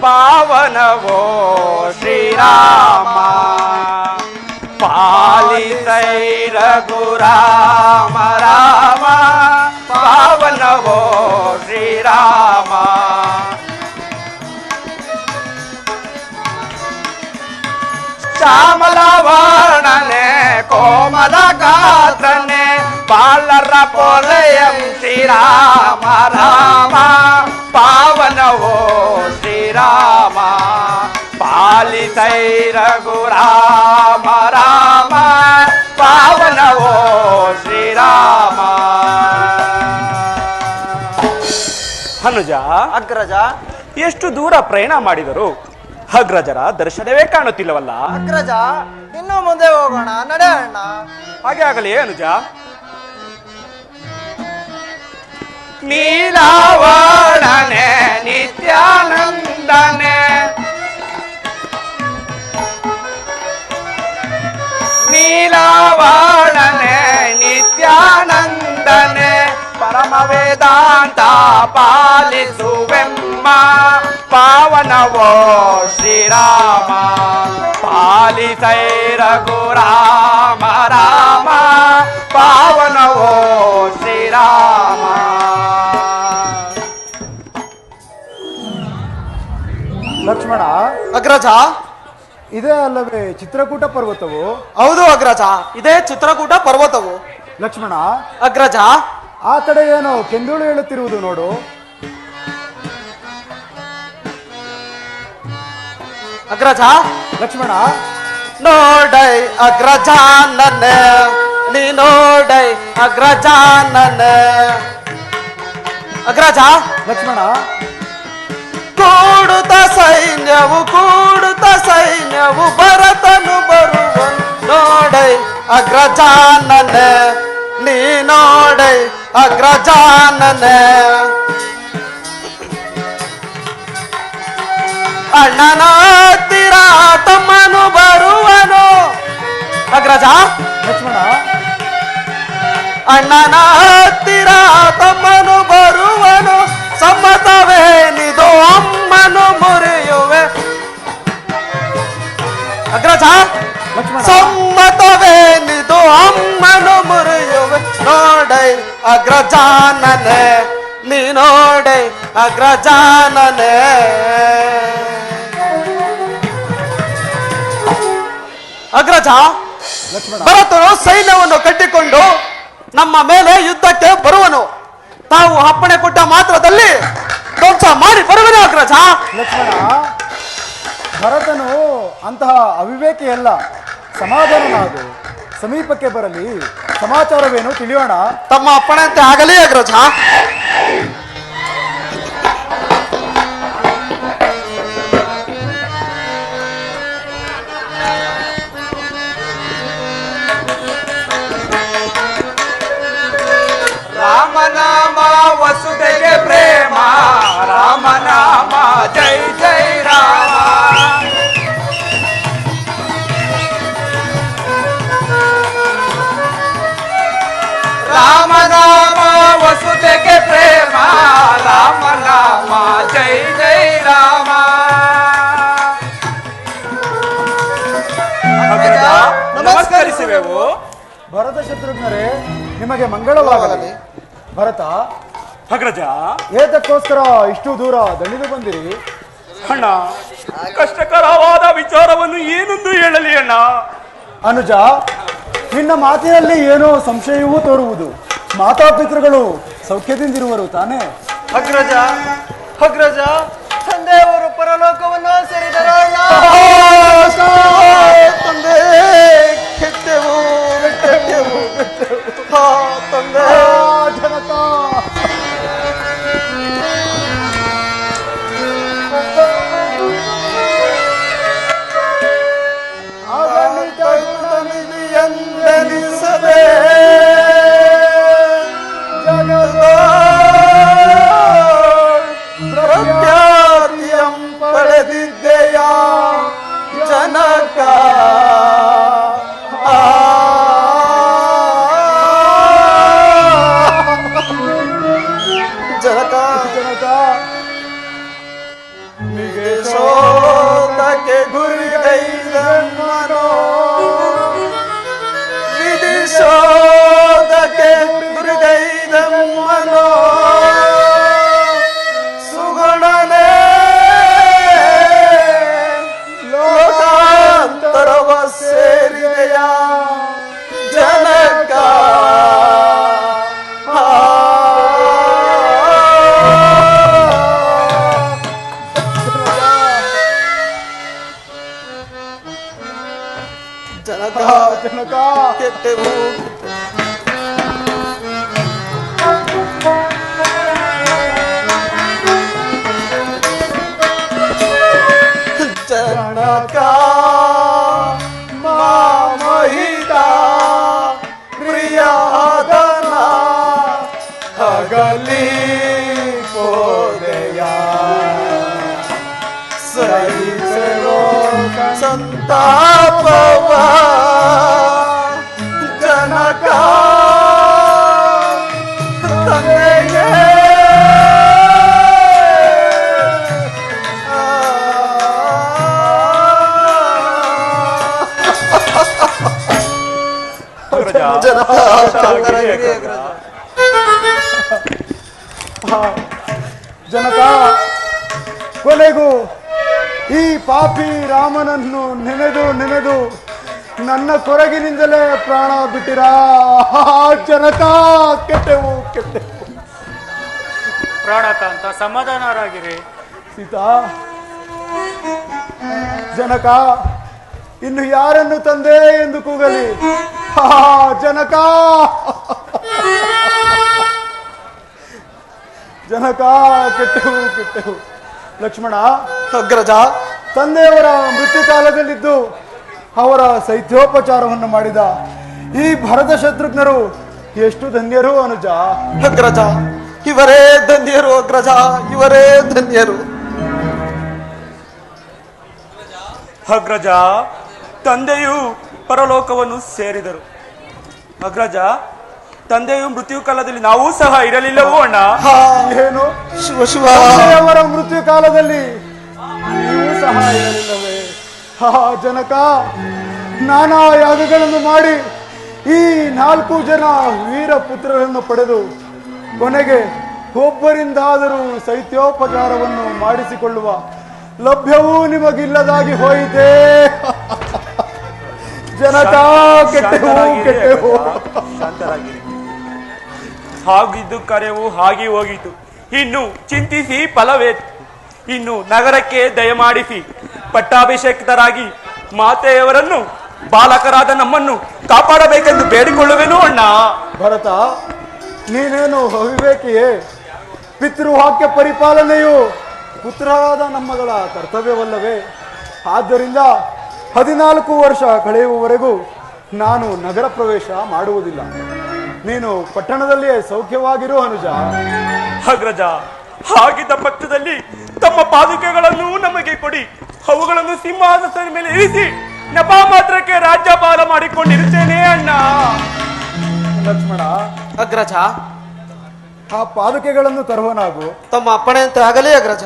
ಪಾವನವೋ ಶ್ರೀರಾಮ ಪಾಲಿತೈ ರಘುರಾಮ ರಾಮ ಪಾವನವೋ ಶ್ರೀರಾಮ ಶ್ಯಾಮಲವರ್ಣನೆ ಕೋಮಲ ಗಾತ್ರನೆ ಬಾಲರ ಪೊಲೆಯಂ ಶ್ರೀರಾಮ ರಾಮ ಪಾವನವೋ ಶ್ರೀರಾಮ ಪಾಲಿತೈ ರಘುರಾಮ ರಾಮ ಪಾವನವೋ ಶ್ರೀರಾಮ. ಹನುಜ, ಅಗ್ರಜ, ಎಷ್ಟು ದೂರ ಪ್ರಯಾಣ ಮಾಡಿದರು ಅಗ್ರಜರ ದರ್ಶನವೇ ಕಾಣುತ್ತಿಲ್ಲವಲ್ಲ? ಅಗ್ರಜ, ಇನ್ನು ಮುಂದೆ ಹೋಗೋಣ, ನಡೆಯೋಣ. ಹಾಗೆ ಆಗಲಿ ಅನುಜ. ನೀಲಾವರ್ಣನೆ ನಿತ್ಯಾನಂದನೆ ನೀಲಾವರ್ಣನೆ ನಿತ್ಯಾನಂದನೆ ಪರಮ ವೇದಾಂತ ಪಾಲಿಸುವೆಮ್ಮ ಪಾವನವೋ ಶ್ರೀರಾಮ ಪಾಲಿಸೈ ರಘುರಾಮ ರಾಮ ಪಾವನವೋ ಶ್ರೀರಾಮ. ಲಕ್ಷ್ಮಣ, ಅಗ್ರಜ, ಇದೇ ಅಲ್ಲವೇ ಚಿತ್ರಕೂಟ ಪರ್ವತವು? ಹೌದು ಅಗ್ರಜ, ಇದೇ ಚಿತ್ರಕೂಟ ಪರ್ವತವು. ಲಕ್ಷ್ಮಣ, ಅಗ್ರಜ, ಆ ಕಡೆ ಏನೋ ಕೆಂದುಳು ಹೇಳುತ್ತಿರುವುದು ನೋಡು. ಅಗ್ರಜ, ಲಕ್ಷ್ಮಣ, ನೋಡೈ ಅಗ್ರಜಾನನ ನೀ ನೋಡೈ ಅಗ್ರಜಾನನ. ಅಗ್ರಜ, ಲಕ್ಷ್ಮಣ, ಕೂಡುತ್ತ ಸೈನ್ಯವು ಭರತನು ಬರುವನು ನೋಡೈ ಅಗ್ರಜಾನನ ನೀ ನೋಡೈ ಅಗ್ರಜಾನನ. ಅಣ್ಣನ ಹತ್ತಿರ ತಮ್ಮನು ಬರುವನು. ಅಗ್ರಜ, ಲಕ್ಷ್ಮಣ, ಅಣ್ಣನ ಹತ್ತಿರ ತಮ್ಮನು ಬರುವನು ಸಮ್ಮತವೇನಿದು ಅಮ್ಮನು ಮುರಿಯುವೆ. ಅಗ್ರಜ, ಲಕ್ಷ್ಮಣ, ಸಮ್ಮತವೇನಿದು ಅಮ್ಮನು ಮುರಿಯುವೆ ನೋಡೈ ಅಗ್ರಜಾನನೆ ನೀ ನೋಡೈ ಅಗ್ರಜಾನನೆ. ಅಗ್ರಜ, ಲಕ್ಷ್ಮಣ, ಭರತನು ಸೈನ್ಯವನ್ನು ಕಟ್ಟಿಕೊಂಡು ನಮ್ಮ ಮೇಲೆ ಯುದ್ಧಕ್ಕೆ ಬರುವನು. ತಾವು ಅಪ್ಪಣೆ ಕೊಟ್ಟ ಮಾತ್ರದಲ್ಲಿ ಧ್ವಂಸ ಮಾಡಿ ಬರುವನು ಅಗ್ರಜ. ಲಕ್ಷ್ಮಣ, ಭರತನು ಅಂತಹ ಅವಿವೇಕಿಯಲ್ಲ, ಸಮಾಧಾನನಾದು ಸಮೀಪಕ್ಕೆ ಬರಲಿ, ಸಮಾಚಾರವೇನು ತಿಳಿಯೋಣ. ತಮ್ಮ ಅಪ್ಪಣೆಯಂತೆ ಆಗಲಿ ಅಗ್ರಜ. ರಾಮನಾಮ ವಸುದೆಗೆ ಪ್ರೇಮ ರಾಮನಾಮ ಜೈ ಜೈ ರಾಮ. ರಾಮನಾಮ ವಸುದೆಗೆ ಪ್ರೇಮ ರಾಮನಾಮ ಜೈ ಜೈ ರಾಮ. ನಮಸ್ಕರಿಸುವೆವು. ಭರತ ಶತ್ರುಘ್ನರೇ, ನಿಮಗೆ ಮಂಗಳವಾಗಲಿ. ಭರತ, ಅಗ್ರಜ, ಏತಕ್ಕೋಸ್ಕರ ಇಷ್ಟು ದೂರ ದಣಿದು ಬಂದಿರಿ? ಅಣ್ಣ, ಕಷ್ಟಕರವಾದ ವಿಚಾರವನ್ನು ಏನೆಂದು ಹೇಳಲಿ ಅಣ್ಣ. ಅನುಜ, ನಿನ್ನ ಮಾತಿನಲ್ಲಿ ಏನೋ ಸಂಶಯವೂ ತೋರುವುದು. ಮಾತಾಪಿತೃಗಳು ಸೌಖ್ಯದಿಂದಿರುವರು ತಾನೇ? ಅಗ್ರಜ, ಅಗ್ರಜ, ತಂದೆಯವರು ಪರಲೋಕವನ್ನು ಸೇರಿದರಲ್ಲ. ತಂದೆ, ಕೆಟ್ಟೆವು ತಂದೆ. ಜನಕ, ಎಂದೆನಿಸದೆ ಜಗದ ಪ್ರಖ್ಯಾತಿಯಂ ಪಡೆದಿದ್ದೆಯ ಜನಕ. ನಮ್ಮನೋ ವಿಧಿಸೋದಕ್ಕೆ ದುರ್ಗೈದಮ್ಮನೋ ಸುಗುಣನೇ ಲೋಕಾಂತರವ ಸೇರಿದೆಯ ಜನಕ ಜನಕ ಜನಕ ಕೆಟ್ಟೆವು ಜನಕ ಮಾಮಹಿತ ಪ್ರಿಯಾದನ ಅಗಲಿ ಪೋದೆಯ ಸಹಿಸೋ ಸಂತಾಪವ ಜನಕ ತಂದೆಯೇ ಜನಕ ಕೊನೆಗೂ ಈ ಪಾಪಿ ರಾಮನನ್ನು ನೆನೆದು ನೆನೆದು ನನ್ನ ಕೊರಗಿನಿಂದಲೇ ಪ್ರಾಣ ಬಿಟ್ಟಿರಾ ಜನಕ ಕೆಟ್ಟೆವು ಕೆಟ್ಟೆವು ಪ್ರಾಣಕಾಂತ ಸಮಾಧಾನರಾಗಿರಿ. ಸೀತಾ ಜನಕ ಇನ್ನು ಯಾರನ್ನು ತಂದೆ ಎಂದು ಕೂಗಲಿ ಜನಕ ಜನಕ ಕೆಟ್ಟೆವು ಕೆಟ್ಟೆವು ಲಕ್ಷ್ಮಣ ಅಗ್ರಜ ತಂದೆಯವರ ಮೃತ್ಯು ಕಾಲದಲ್ಲಿದ್ದು ಅವರ ಶೈತ್ಯೋಪಚಾರವನ್ನು ಮಾಡಿದ ಈ ಭರತ ಶತ್ರುಘ್ನರು ಎಷ್ಟು ಧನ್ಯರು ಅನುಜ. ಅಗ್ರಜ ಇವರೇ ಧನ್ಯರು ಅಗ್ರಜ ಇವರೇ ಧನ್ಯರು. ಅಗ್ರಜ ತಂದೆಯು ಪರಲೋಕವನ್ನು ಸೇರಿದರು. ಅಗ್ರಜ ತಂದೆಯು ಮೃತ್ಯು ಕಾಲದಲ್ಲಿ ನಾವು ಸಹ ಇರಲಿಲ್ಲವೋ ಅಣ್ಣ? ಏನು ಶಿವ ಶಿವ ತಂದೆಯವರ ಮೃತ್ಯು ಕಾಲದಲ್ಲಿ ನೀವು ಸಹ ಇರಲಿಲ್ಲವೇ ಜನಕ ನಾನಾ ಯಾಗಗಳನ್ನು ಮಾಡಿ ಈ 4 ಜನ ವೀರ ಪುತ್ರರನ್ನು ಪಡೆದು ಕೊನೆಗೆ ಒಬ್ಬರಿಂದಾದರೂ ಶೈತ್ಯೋಪಚಾರವನ್ನು ಮಾಡಿಸಿಕೊಳ್ಳುವ ಲಭ್ಯವೂ ನಿಮಗಿಲ್ಲದಾಗಿ ಹೋಯಿತೆ ಜನಕ ಕೆಟ್ಟೆವು ಕೆಟ್ಟೆವು. ಶಾಂತರಾಗಿರಿ. ಹಾಗಿದ್ದು ಕರೆವು ಹಾಗೆ ಹೋಗಿತು. ಇನ್ನು ಚಿಂತಿಸಿ ಫಲವೇತು. ಇನ್ನು ನಗರಕ್ಕೆ ದಯಮಾಡಿಸಿ ಪಟ್ಟಾಭಿಷೇಕಿತರಾಗಿ ಮಾತೆಯವರನ್ನು ಬಾಲಕರಾದ ನಮ್ಮನ್ನು ಕಾಪಾಡಬೇಕೆಂದು ಬೇಡಿಕೊಳ್ಳುವೆನು ಅಣ್ಣ. ಭರತ ನೀನೇನು ಅವಿವೇಕಿಯೇ? ಪಿತೃವಾಕ್ಯ ಪರಿಪಾಲನೆಯು ಪುತ್ರರಾದ ನಮ್ಮಗಳ ಕರ್ತವ್ಯವಲ್ಲವೇ? ಆದ್ದರಿಂದ 14 ವರ್ಷ ಕಳೆಯುವವರೆಗೂ ನಾನು ನಗರ ಪ್ರವೇಶ ಮಾಡುವುದಿಲ್ಲ. ನೀನು ಪಟ್ಟಣದಲ್ಲಿಯೇ ಸೌಖ್ಯವಾಗಿರು ಅನುಜ. ಅಗ್ರಜ ಹಾಗಿದ್ದ ಪಕ್ಷದಲ್ಲಿ ತಮ್ಮ ಪಾದುಕೆಗಳನ್ನು ನಮಗೆ ಕೊಡಿ. ಅವುಗಳನ್ನು ಸಿಂಹಾಸನದ ಮೇಲೆ ಇರಿಸಿ ನೆಪ ಮಾತ್ರಕ್ಕೆ ರಾಜ್ಯಪಾಲ ಮಾಡಿಕೊಂಡಿರುತ್ತೇನೆ ಅಣ್ಣ. ಲಕ್ಷ್ಮಣ ಅಗ್ರಜ ಆ ಪಾದುಕೆಗಳನ್ನು ತರುವನಾಗು. ತಮ್ಮ ಅಪ್ಪಣೆಯಂತೆ ಆಗಲಿ ಅಗ್ರಜ.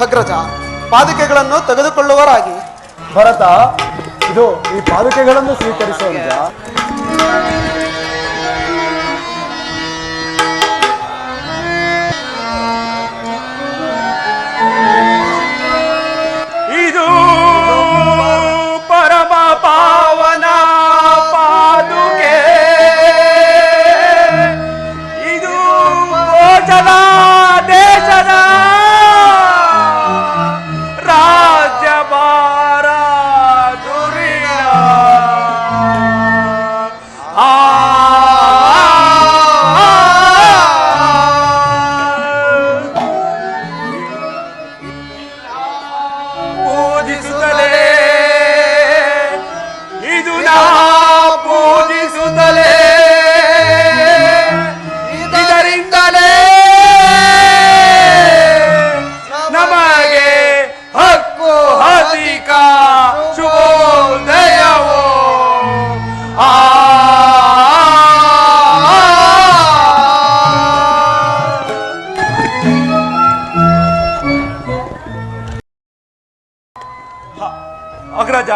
ಅಗ್ರಜ ಪಾದುಕೆಗಳನ್ನು ತೆಗೆದುಕೊಳ್ಳುವರಾಗಿ. ಭರತ ಇದು ಈ ಪಾದುಕೆಗಳನ್ನು ಸ್ವೀಕರಿಸು ಅನುಜ. ಇದು ಪರಮ ಪಾವನ ಪಾದುಕೆ. ಇದು ಭೋಜನ ದೇಶದ ರಾಜ್ಯಭಾರ ದುರಿಣ. ಆ ಅಗ್ರಜ,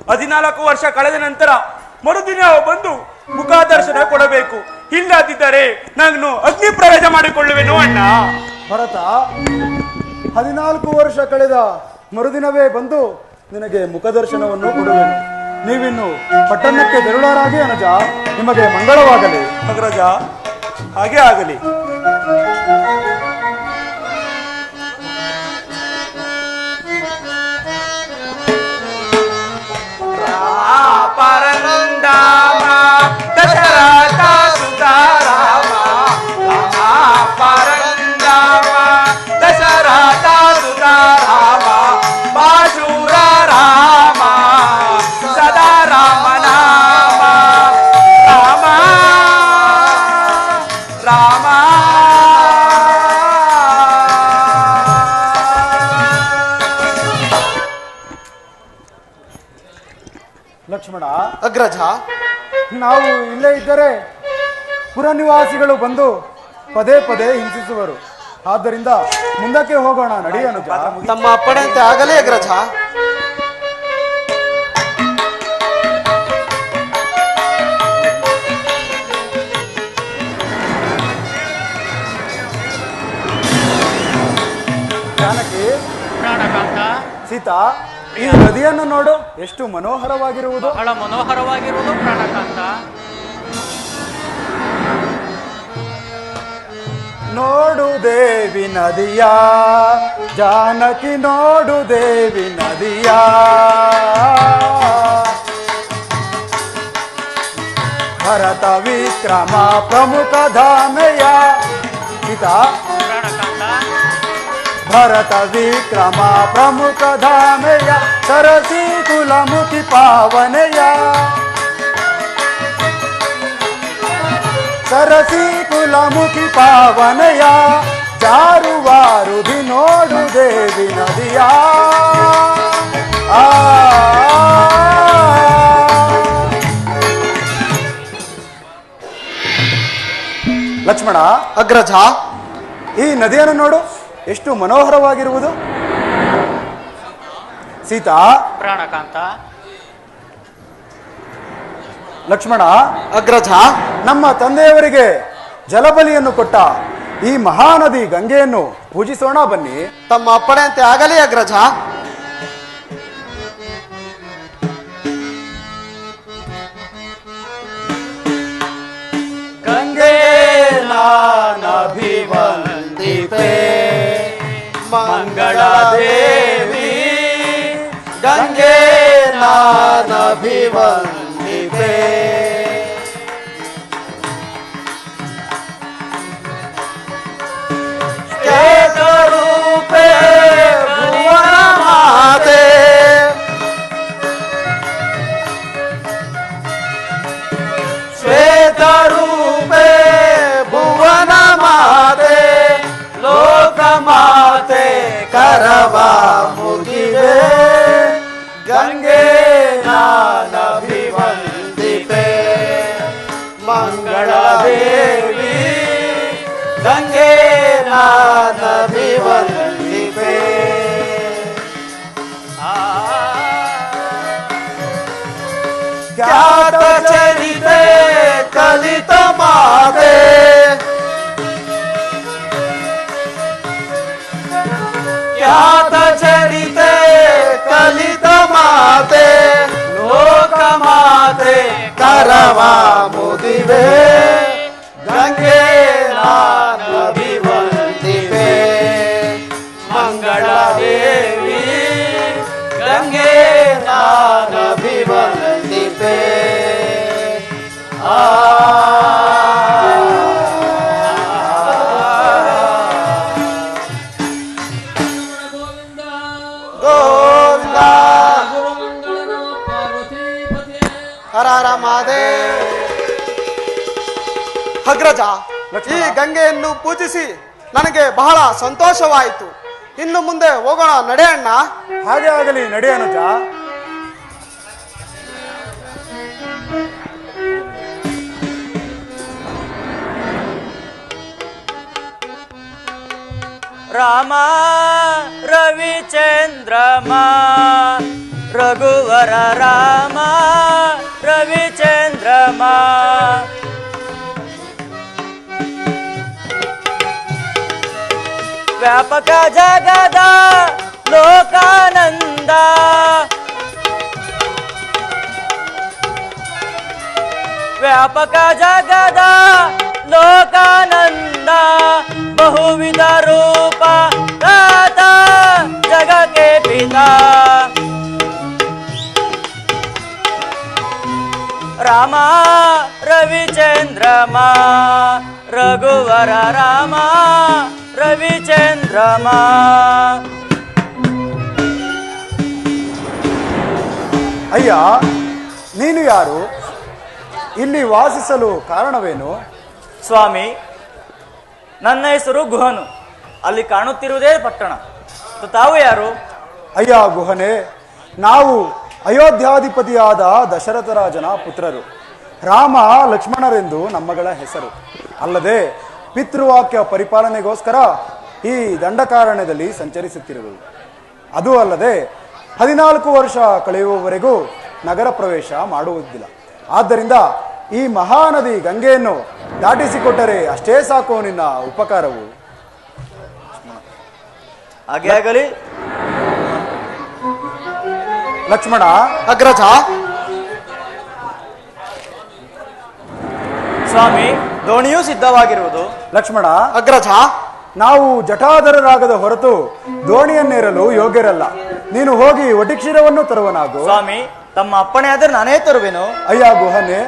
14 ವರ್ಷ ಕಳೆದ ನಂತರ ಮರುದಿನ ಬಂದು ಮುಖ ದರ್ಶನ ಕೊಡಬೇಕು. ಇಲ್ಲದಿದ್ದರೆ ನಾನು ಅಗ್ನಿ ಪ್ರವೇಶ ಮಾಡಿಕೊಳ್ಳುವೆನು ಅಣ್ಣ. ಭರತ, 14 ವರ್ಷ ಕಳೆದ ಮರುದಿನವೇ ಬಂದು ನಿನಗೆ ಮುಖದರ್ಶನವನ್ನು ಕೊಡುವೆನು. ನೀವಿನ್ನು ಪಟ್ಟಣಕ್ಕೆ ತೆರಳರಾಗಿ ಅನುಜ. ನಿಮಗೆ ಮಂಗಳವಾಗಲಿ. ಅಗ್ರಜ, ಹಾಗೆ ಆಗಲಿ. ಪರನಂದಾಮ ದಶರಥ ಸುತಾರಾಮ, ಪರಂದಾಮ ದಶರಥ ಸುತಾರಾಮ, ಬಾಶೂರ ರಾಮ ಸದಾ ರಾಮ ನಾಮ, ರಾಮ ರಾಮ. ಲಕ್ಷ್ಮಣ, ಅಗ್ರಜ, ನಾವು ಇಲ್ಲೇ ಇದ್ದರೆ ಪುರನಿವಾಸಿಗಳು ಬಂದು ಪದೇ ಪದೇ ಹಿಂಸಿಸುವರು. ಆದ್ದರಿಂದ ಮುಂದಕ್ಕೆ ಹೋಗೋಣ, ನಡಿ ಅನುಜ. ತಮ್ಮ ಅಪ್ಪಣೆಯಂತೆ ಆಗಲೇ ಅಗ್ರಜ. ಜಾನಕಿ, ಪ್ರಾಣಕಾಂತ, ಸೀತಾ, ಈ ನದಿಯನ್ನು ನೋಡು, ಎಷ್ಟು ಮನೋಹರವಾಗಿರುವುದು. ಬಹಳ ಮನೋಹರವಾಗಿರುವುದು ಪ್ರಾಣಕಾಂತ. ನೋಡು ದೇವಿ ನದಿಯ, ಜಾನಕಿ ನೋಡು ದೇವಿ ನದಿಯ. ಭರತ ವಿಕ್ರಮ ಪ್ರಮುಖ ಧಾಮೆಯ. ಸೀತಾ, ಪ್ರಾಣಕಾಂತ, ಭರತ ವಿಕ್ರಮ ಪ್ರಮುಖ ಧಾಮೆಯ, ಸರಸಿ ಕುಲಮುಖಿ ಪಾವನೆಯ. ಸರಸಿ ಕುಲಮುಖಿ ಪಾವನೆಯ, ಜಾರುವಾರುಧಿ ನೋಡು ದೇವಿ ನದಿಯ. ಲಕ್ಷ್ಮಣ, ಅಗ್ರಜ, ಈ ನದಿಯನ್ನು ನೋಡು, ಎಷ್ಟು ಮನೋಹರವಾಗಿರುವುದು. ಸೀತಾ, ಪ್ರಾಣಕಾಂತ, ಲಕ್ಷ್ಮಣ, ಅಗ್ರಜ, ನಮ್ಮ ತಂದೆಯವರಿಗೆ ಜಲಬಲಿಯನ್ನು ಕೊಟ್ಟ ಈ ಮಹಾನದಿ ಗಂಗೆಯನ್ನು ಪೂಜಿಸೋಣ ಬನ್ನಿ. ತಮ್ಮ ಅಪ್ಪಣೆಯಂತೆ ಆಗಲಿ ಅಗ್ರಜ. ಗಂಗೆ ನಾನಭಿವಂದಿತೆ ಮಂಗಳ ದೇವಿ, ಗಂಗೆ ನಾನಭಿವಂದಿತೆ. ರೂಪೇ ಭುವನ ಮಾತೆ, ಶ್ವೇತ ರೂಪೇ ಭುವನ ಮಾತೆ, ಲೋಕ ಮಾತೆ ಕರವ ಮುಗಿವೆ. ಗಂಗೆ ನಾನಭಿವಂದಿತೆ ಮಂಗಳ ದೇವಿ, ಗಂಗೆ ನಾನಭಿವಂದಿತೆ. ಖ್ಯಾತ ಚರಿತೆ ಕಲಿತ ಮಾತೆ, ಖ್ಯಾತ ಚರಿತೆ ಕಲಿತ ಮಾತೆ, ಲೋಕ ಮಾತೆ ಕರವ ಮುದಿವೆ. ಗಂಗೆ ನಾನಭಿವಂದಿತೆ ಮಂಗಳ ದೇವಿ, ಗಂಗೆ ನಾನಭಿವಂದಿತೆ. ಗೋವಿಂದ ಹರ ಹರ ಮಹಾದೇವ್. ಅಗ್ರಜ, ಈ ಗಂಗೆಯನ್ನು ಪೂಜಿಸಿ ನನಗೆ ಬಹಳ ಸಂತೋಷವಾಯಿತು. ಇನ್ನು ಮುಂದೆ ಹೋಗೋಣ ನಡೆಯಣ್ಣ. ಹಾಗೆ ಆಗಲಿ, ನಡೆ ಅನುಜ. ರಾಮ ರವಿ ರವಿಚಂದ್ರಮ ರಘುವರ ರಾಮ ರವಿಚಂದ್ರಮ ವ್ಯಾಪಕ ಜಗದ ಲೋಕಾನಂದ ವ್ಯಾಪಕ ಜಗದ ಲೋಕಾನಂದ ಬಹುವಿಧ ರೂಪ ದಾತ ಜಗಕ್ಕೆ ಪಿತಾ ರಾಮ ರವಿಚಂದ್ರಮ ರಘುವರ ರಾಮ ರವಿಚಂದ್ರಮ ಅಯ್ಯ, ನೀನು ಯಾರು? ಇಲ್ಲಿ ವಾಸಿಸಲು ಕಾರಣವೇನು? ಸ್ವಾಮಿ, ನನ್ನ ಹೆಸರು ಗುಹನು. ಅಲ್ಲಿ ಕಾಣುತ್ತಿರುವುದೇ ಪಟ್ಟಣ. ತಾವು ಯಾರು? ಅಯ್ಯ ಗುಹನೆ, ನಾವು ಅಯೋಧ್ಯಾಧಿಪತಿಯಾದ ದಶರಥ ರಾಜನ ಪುತ್ರರು. ರಾಮ ಲಕ್ಷ್ಮಣರೆಂದು ನಮ್ಮಗಳ ಹೆಸರು. ಅಲ್ಲದೆ ಪಿತೃವಾಕ್ಯ ಪರಿಪಾಲನೆಗೋಸ್ಕರ ಈ ದಂಡಕಾರಣ್ಯದಲ್ಲಿ ಸಂಚರಿಸುತ್ತಿರುವುದು. ಅದು ಅಲ್ಲದೆ 14 ವರ್ಷ ಕಳೆಯುವವರೆಗೂ ನಗರ ಪ್ರವೇಶ ಮಾಡುವುದಿಲ್ಲ. ಆದ್ದರಿಂದ ಈ ಮಹಾನದಿ ಗಂಗೆಯನ್ನು ದಾಟಿಸಿಕೊಟ್ಟರೆ ಅಷ್ಟೇ ಸಾಕು ನಿನ್ನ ಉಪಕಾರವು. ಹಾಗೆ ಆಗಲಿ. ಲಕ್ಷ್ಮಣ. ಅಗ್ರಜ. ಸ್ವಾಮಿ, ದೋಣಿಯೂ ಸಿದ್ಧವಾಗಿರುವುದು. ಲಕ್ಷ್ಮಣ. ಅಗ್ರಜ. ನಾವು ಜಟಾಧರರಾಗದ ಹೊರತು ದೋಣಿಯನ್ನೇರಲು ಯೋಗ್ಯರಲ್ಲ. ನೀನು ಹೋಗಿ ಒಟಿಕ್ಷೀರವನ್ನು ತರುವನಾಗು. ಸ್ವಾಮಿ, ತಮ್ಮ ಅಪ್ಪಣೆ ಆದರೆ ನಾನೇ ತರುವೆನು. ಅಯ್ಯ ಗುಹನೆ,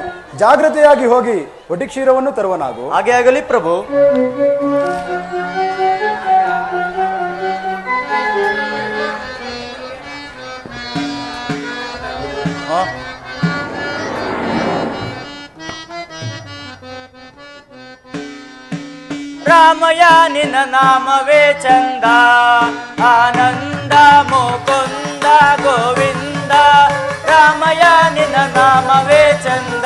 ಜಾಗ್ರತೆಯಾಗಿ ಹೋಗಿ ಒಟಿಕ್ಷೀರವನ್ನು ತರುವನಾಗು. ಹಾಗೆ ಆಗಲಿ ಪ್ರಭು. ರಾಮಯ್ಯ ನಿನ್ನ ನಾಮವೇ ಚಂದ, ಆನಂದ ಮುಕುಂದ ಗೋವಿಂದ. ರಾಮಯ್ಯ ನಿನ್ನ ನಾಮವೇ ಚಂದ.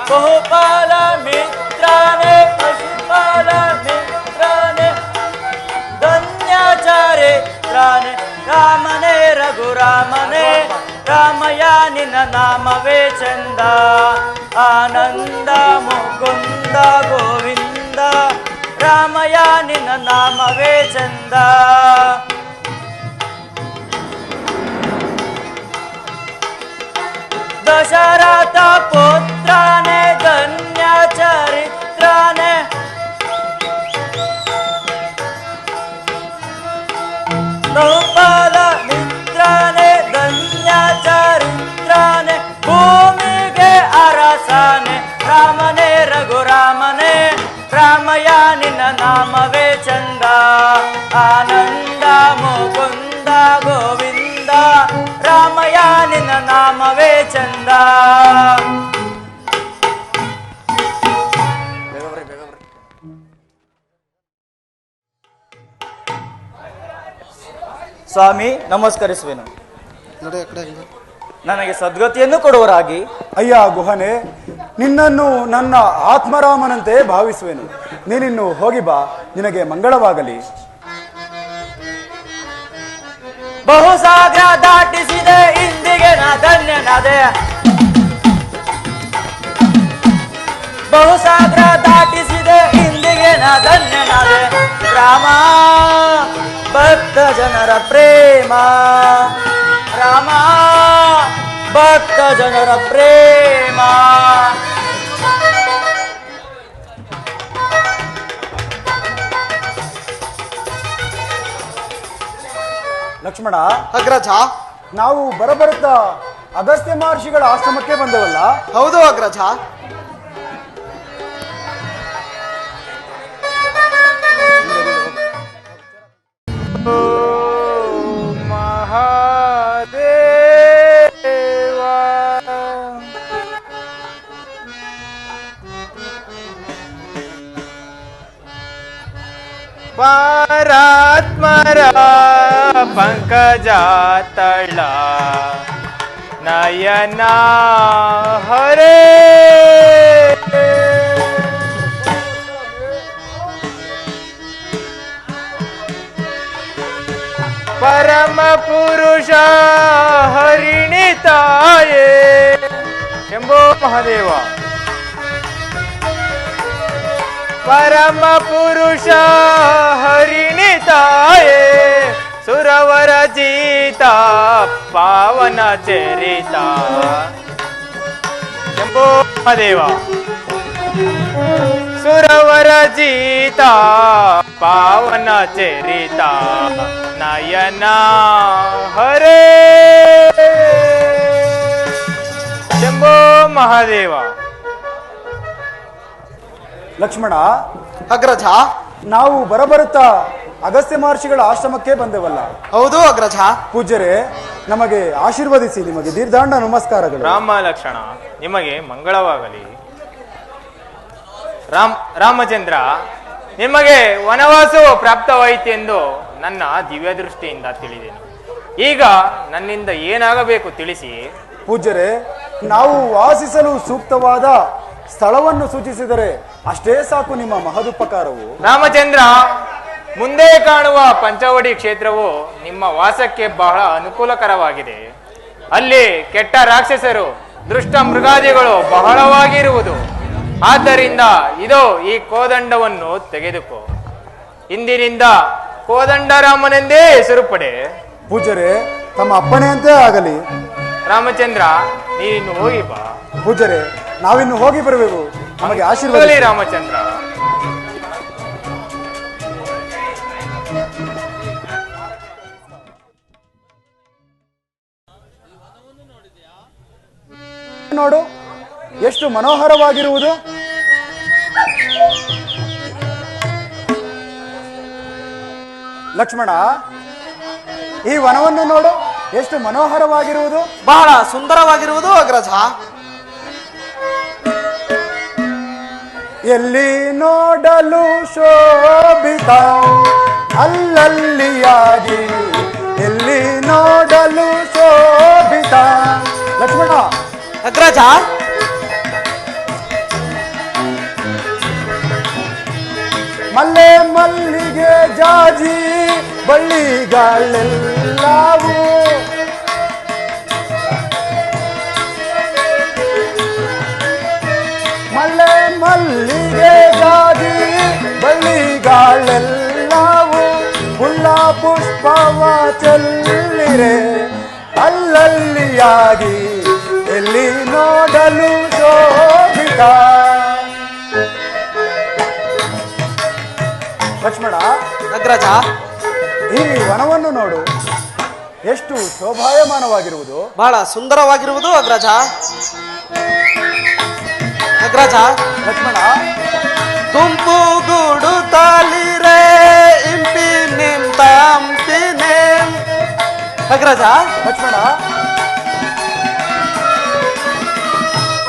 ಬಹುಪಾಲ ಮಿತ್ರನೇ ಪಶುಪಾಲ ಮಿತ್ರನೇ ಧನ್ಯಚಾರಿತ್ರನೇ ರಾಮನೇ ರಘುರಾಮನೇ. ರಾಮಯ್ಯ ನಿನ್ನ ನಾಮವೇ ಚಂದ, ಆನಂದ ಮುಕುಂದ ಗೋವಿಂದ. ರಾಮಯ್ಯ ನಿನ್ನ ನಾಮವೇ ಚಂದ. ದಶರಥ ಪುತ್ರನೇ ಧನ್ಯ ಚರಿತ್ರನೇ ಬಹುಪಾಲ ಮಿತ್ರನೇ ಧನ್ಯ ಚರಿತ್ರನೇ ಭೂಮಿಗೆ ಅರಸನೆ ರಾಮನೇ ರಘುರಾಮನೇ. ರಾಮಯ್ಯ ನಿನ್ನ ನಾಮವೇ ಚಂದ, ಆನಂದ ಮುಕುಂದ ಗೋವಿಂದ. ರಾಮಯ್ಯ ನಿನ್ನ ನಾಮವೇ ಚಂದ. ಸ್ವಾಮಿ, ನಮಸ್ಕರಿಸುವೆನು. ನೋಡಿ ಆ ಕಡೆ. ನನಗೆ ಸದ್ಗತಿಯನ್ನು ಕೊಡುವರಾಗಿ. ಅಯ್ಯ ಗುಹನೆ, ನಿನ್ನನ್ನು ನನ್ನ ಆತ್ಮರಾಮನಂತೆ ಭಾವಿಸುವೆನು. ನೀನಿನ್ನು ಹೋಗಿ ಬಾ, ನಿನಗೆ ಮಂಗಳವಾಗಲಿ. ಬಹುಸಾಗರ ದಾಟಿಸಿದೆ ಇಂದಿಗೆ ನಾ ಧನ್ಯನಾದೆ. ಬಹುಸಾಗರ ದಾಟಿಸಿದೆ ಇಂದಿಗೆ ನಾ ಧನ್ಯನಾದೆ. ರಾಮ ಭಕ್ತ ಜನರ ಪ್ರೇಮ, ರಾಮ ಭಕ್ತ ಜನರ ಪ್ರೇಮ. ಲಕ್ಷ್ಮಣ. ಅಗ್ರಜ. ನಾವು ಬರಬರುತ್ತಾ ಅಗಸ್ತ್ಯ ಮಹರ್ಷಿಗಳ ಆಶ್ರಮಕ್ಕೆ ಬಂದೆವಲ್ಲ? ಹೌದು ಅಗ್ರಜ. ಪರಾತ್ಮರ ಪಂಕಜಾತಳ ನಯನ ಹರೇ ಪರಮ ಪುರುಷ ಹರಿಣಿ ತಾಯೇ ಶಂಭೋ ಮಹಾದೇವ. ಪರಮ ಪುರುಷ ಹರಿಣಿ ತಾಯೇ ಸುರವರ ಜೀತ ಪಾವನ ಚರಿತ ಶಂಭೋ ಮಹಾದೇವ. ಸುರವರ ಜೀತ ಪಾವನ ಚರಿತ ನಯನ ಹರೇ ಶಂಭೋ ಮಹಾದೇವ. ಲಕ್ಷ್ಮಣ, ಅಗ್ರಜ. ನಾವು ಬರಬರುತ್ತಾ ಅಗಸ್ತ್ಯ ಮಹರ್ಷಿಗಳ ಆಶ್ರಮಕ್ಕೆ ಬಂದೆವಲ್ಲ. ಹೌದು ಅಗ್ರಜ. ಪೂಜ್ಯರೇ, ನಮಗೆ ಆಶೀರ್ವದಿಸಿ. ನಿಮಗೆ ದೀರ್ಘಾಂಡ ನಮಸ್ಕಾರಗಳು. ರಾಮ ಲಕ್ಷ್ಮಣ, ನಿಮಗೆ ಮಂಗಳವಾಗಲಿ. ರಾಮಚಂದ್ರ, ನಿಮಗೆ ವನವಾಸವು ಪ್ರಾಪ್ತವಾಯಿತು ಎಂದು ನನ್ನ ದಿವ್ಯ ದೃಷ್ಟಿಯಿಂದ ತಿಳಿದೆನು. ಈಗ ನನ್ನಿಂದ ಏನಾಗಬೇಕು ತಿಳಿಸಿ. ಪೂಜ್ಯರೇ, ನಾವು ವಾಸಿಸಲು ಸೂಕ್ತವಾದ ಸ್ಥಳವನ್ನು ಸೂಚಿಸಿದರೆ ಅಷ್ಟೇ ಸಾಕು ನಿಮ್ಮ ಮಹದುಪಕಾರವು. ರಾಮಚಂದ್ರ, ಮುಂದೆ ಕಾಣುವ ಪಂಚವಡಿ ಕ್ಷೇತ್ರವು ನಿಮ್ಮ ವಾಸಕ್ಕೆ ಬಹಳ ಅನುಕೂಲಕರವಾಗಿದೆ. ಅಲ್ಲಿ ಕೆಟ್ಟ ರಾಕ್ಷಸರು, ದುಷ್ಟ ಮೃಗಾದಿಗಳು ಬಹಳವಾಗಿರುವುದು. ಆದ್ದರಿಂದ ಇದು ಈ ಕೋದಂಡವನ್ನು ತೆಗೆದುಕೋ. ಇಂದಿನಿಂದ ಕೋದಂಡರಾಮನೆಂದೇ ಹೆಸರು ಪಡೆ. ಪೂಜ್ಯರೇ, ತಮ್ಮ ಅಪ್ಪಣೆಯಂತೆ ಆಗಲಿ. ರಾಮಚಂದ್ರ, ನೀನು ಹೋಗಿ ಬಾ. ಪೂಜ್ಯರೇ, ನಾವಿನ್ನು ಹೋಗಿ ಬರಬೇಕು. ನಮಗೆ ಆಶೀರ್ವಾದ. ಹೋಗಲಿ ರಾಮಚಂದ್ರ. ನೋಡು, ಎಷ್ಟು ಮನೋಹರವಾಗಿರುವುದು. ಲಕ್ಷ್ಮಣ, ಈ ವನವನ್ನು ನೋಡು, ಎಷ್ಟು ಮನೋಹರವಾಗಿರುವುದು. ಬಹಳ ಸುಂದರವಾಗಿರುವುದು ಅಗ್ರಜ. ಎಲ್ಲಿ ನೋಡಲು ಶೋಭಿತ, ಅಲ್ಲಲ್ಲಿಯಾಗಿ ಎಲ್ಲಿ ನೋಡಲು ಶೋಭಿತ. ಲಕ್ಷ್ಮಣ. ಅಗ್ರಜ. ಮಲ್ಲೆ ಮಲ್ಲಿಗೆ ಜಾಜಿ ಬಳ್ಳಿಗಳೆಲ್ಲವೂ ಮಲ್ಲೆ ಮಲ್ಲಿಗೆ ಜಾಜಿ ಬಳ್ಳಿಗಳೆಲ್ಲವೂ ಫುಲ್ಲ ಪುಷ್ಪವ ಚೆಲ್ಲಿರೆ ಅಲ್ಲಲ್ಲಿಯಾಗಿ ಎಲ್ಲಿ ನೋಡಲು ಶೋಭಿತ. ಲಕ್ಷ್ಮಣ. ಅಗ್ರಜ. ಈ ವನವನ್ನು ನೋಡು, ಎಷ್ಟು ಶೋಭಾಯಮಾನವಾಗಿರುವುದು. ಬಹಳ ಸುಂದರವಾಗಿರುವುದು ಅಗ್ರಜ. ಅಗ್ರಜ. ಲಕ್ಷ್ಮಣ. ಗುಂಪು ಗೂಡು ತಾಲಿರೆ ಇಂಪಿ ನಿಂತ ಅಂಪಿನೆ. ಅಗ್ರಜ. ಲಕ್ಷ್ಮಣ.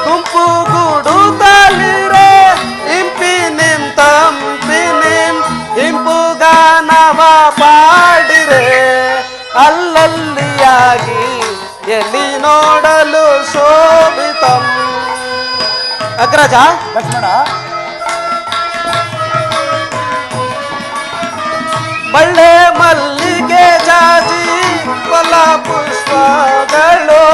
ಗುಂಪು ಗೂಡು ತಾಲಿರೆ ಇಂಪಿ ನಿಂತ ಅಂಪಿನೆ. ಇಂಪು ಗಾನವ ಪಾಡಿರೆ ಅಲ್ಲಲ್ಲಿಯಾಗಿ ಎಲ್ಲಿ ನೋಡಲು ಶೋಭಿತಂ. ಅಗ್ರಜ. ಲಕ್ಷ್ಮಣ. ಬಳ್ಳೆ ಮಲ್ಲಿಗೆ ಜಾಜಿ ಫಲ ಪುಷ್ಪಗಳು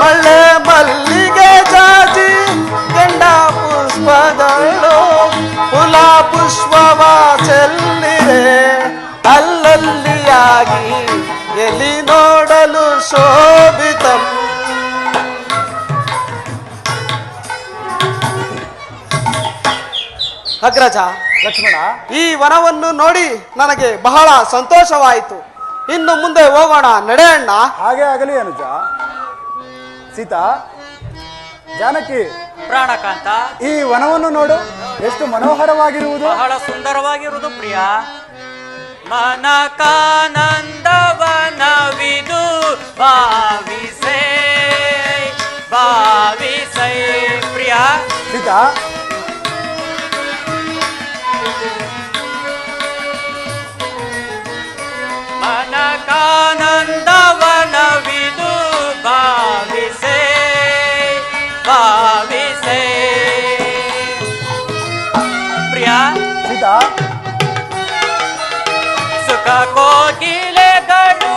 ಮಳ್ಳೆ ಮಲ್ಲಿಗೆ ಜಾಜಿ ಗಂಡ ಪುಷ್ಪಗಳು ಫುಲ ಪುಷ್ಪವ ಚೆಲ್ಲಿರೆ ಅಲ್ಲಲ್ಲಿಯಾಗಿ ಎಲ್ಲಿ ನೋಡಲು ಶೋಭಿತಂ. ಅಗ್ರಜ. ಲಕ್ಷ್ಮಣ. ಈ ವನವನ್ನು ನೋಡಿ ನನಗೆ ಬಹಳ ಸಂತೋಷವಾಯಿತು. ಇನ್ನು ಮುಂದೆ ಹೋಗೋಣ, ನಡೆಯಣ್ಣ. ಹಾಗೆ ಆಗಲಿ ಅನುಜ. ಸೀತಾ, ಜಾನಕಿ, ಪ್ರಾಣಕಾಂತ, ಈ ವನವನ್ನು ನೋಡು, ಎಷ್ಟು ಮನೋಹರವಾಗಿರುವುದು. ಬಹಳ ಸುಂದರವಾಗಿರುವುದು ಪ್ರಿಯ. ಮನಕಾನಂದವನವಿದು ಭಾವಿಸೇ ಭಾವಿಸೈ ಪ್ರಿಯ. ಸೀತಾ, ಮನಕಾನಂದವನವಿದು ಭಾವಿಸೇ ಭಾವಿಸೇ ಪ್ರಿಯ. ಸೀತಾ ಸುಖ ಕೋಗಿಲೆಗಳು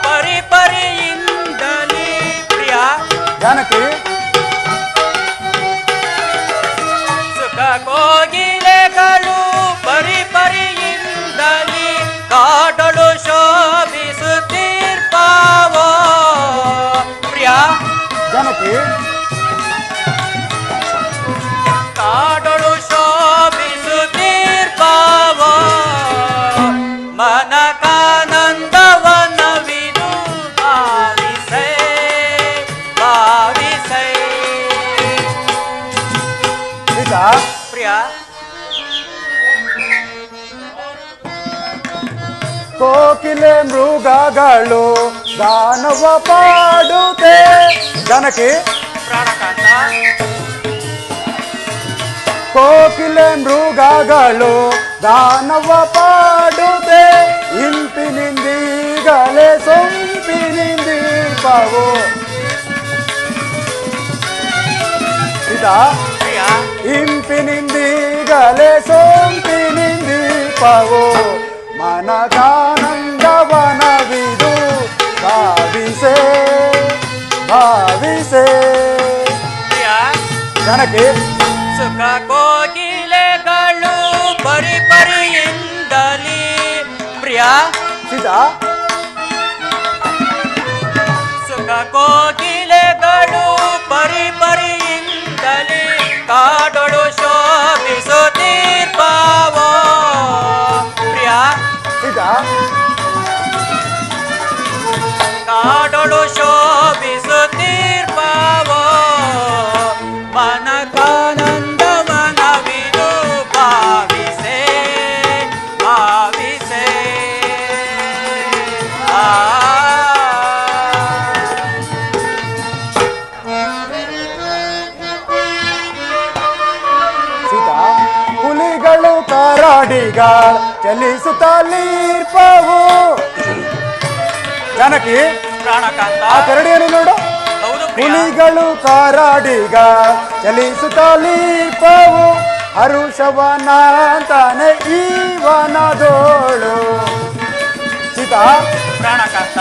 ಪರಿ ಪರಿಯಿಂದಲೇ ಪ್ರಿಯ ಜಾನಕಿ ಸುಖ ಕೋಗಿಲೆಗಳು ಪರಿ ಪರಿಯಿಂದಲೇ ಕಾಡಲು ಶೋಭಿಸುತ್ತಿರ್ಪಾವೋ ಪ್ರಿಯ ಜಾನಕಿ ಕಾಡಲು ಶೋಭಿಸುತ್ತಿರ್ಪಾವೋ ಮನಕಾನಂದವನವಿದು ಭಾವಿಸೈ ಭಾವಿಸೈ ಸೀತಾ ಪ್ರಿಯ ಕೋಕಿಲೆ ಮೃಗಗಳು ಗಾನವ ಪಾಡುತ್ತೆ ಜಾನಕಿ ಪ್ರಾಣಕಾಂತ ಕೋಕಿಲೆ ಮೃಗಗಳು ಗಾನವ ಪಾಡುತ್ತೆ ಇಂಪಿನಿಂದೀಗಲೇ ಸೊಂಪಿನಿಂದೀಪವು ಸೀತಾ ಪ್ರಿಯ ಇಂಪಿನಿಂದೀಗಲೇ ಸೋಂಪಿನಿಂದೀಪವು ಮನಗಾನಂದವನವಿದು ಭಾವಿಸೆ ಭಾವಿಸೆ ಪ್ರಿಯ ಜಾನಕಿ ಸುಖ ಕೋಗಿಲೆಗಳು ಪರಿ ಪರಿಯಿಂದಲೇ ಪ್ರಿಯ ಸೀತಾ ಸುಖ ಕೋಗಿಲೆಗಳು ಪರಿ ಪರಿಯಿಂದಲೇ ಕಾಡೊಳು ಶೋಭಿಸುತ್ತಿರ್ಪಾವೋ ಪ್ರಿಯ ಸೀತಾ ಕಾಡೊಳು ಶೋಭಿಸುತ್ತಿರ್ಪಾವೋ ಮನಕಾನಂದವನವಿದು ಭಾವಿಸೆ ಭಾವಿಸೆ ಸೀತಾ ಹುಲಿಗಳು ಕರಾಡಿಗ ಚಲಿಸುತ್ತಲಿರ್ಪವು ಜಾನಕಿ ಪ್ರಾಣಕಾಂತ ಆ ಕರಡಿಯನ್ನು ನೋಡು ಹೌದು ಪ್ರಿಯ ಹುಲಿಗಳು ಕಾರಾಡಿಗ ಚಲಿಸುತ್ತಲಿರ್ಪವು ಹರುಷವನಾಂತಾನೆ ಈವನದೋಳು ಸೀತಾ ಪ್ರಾಣಕಾಂತ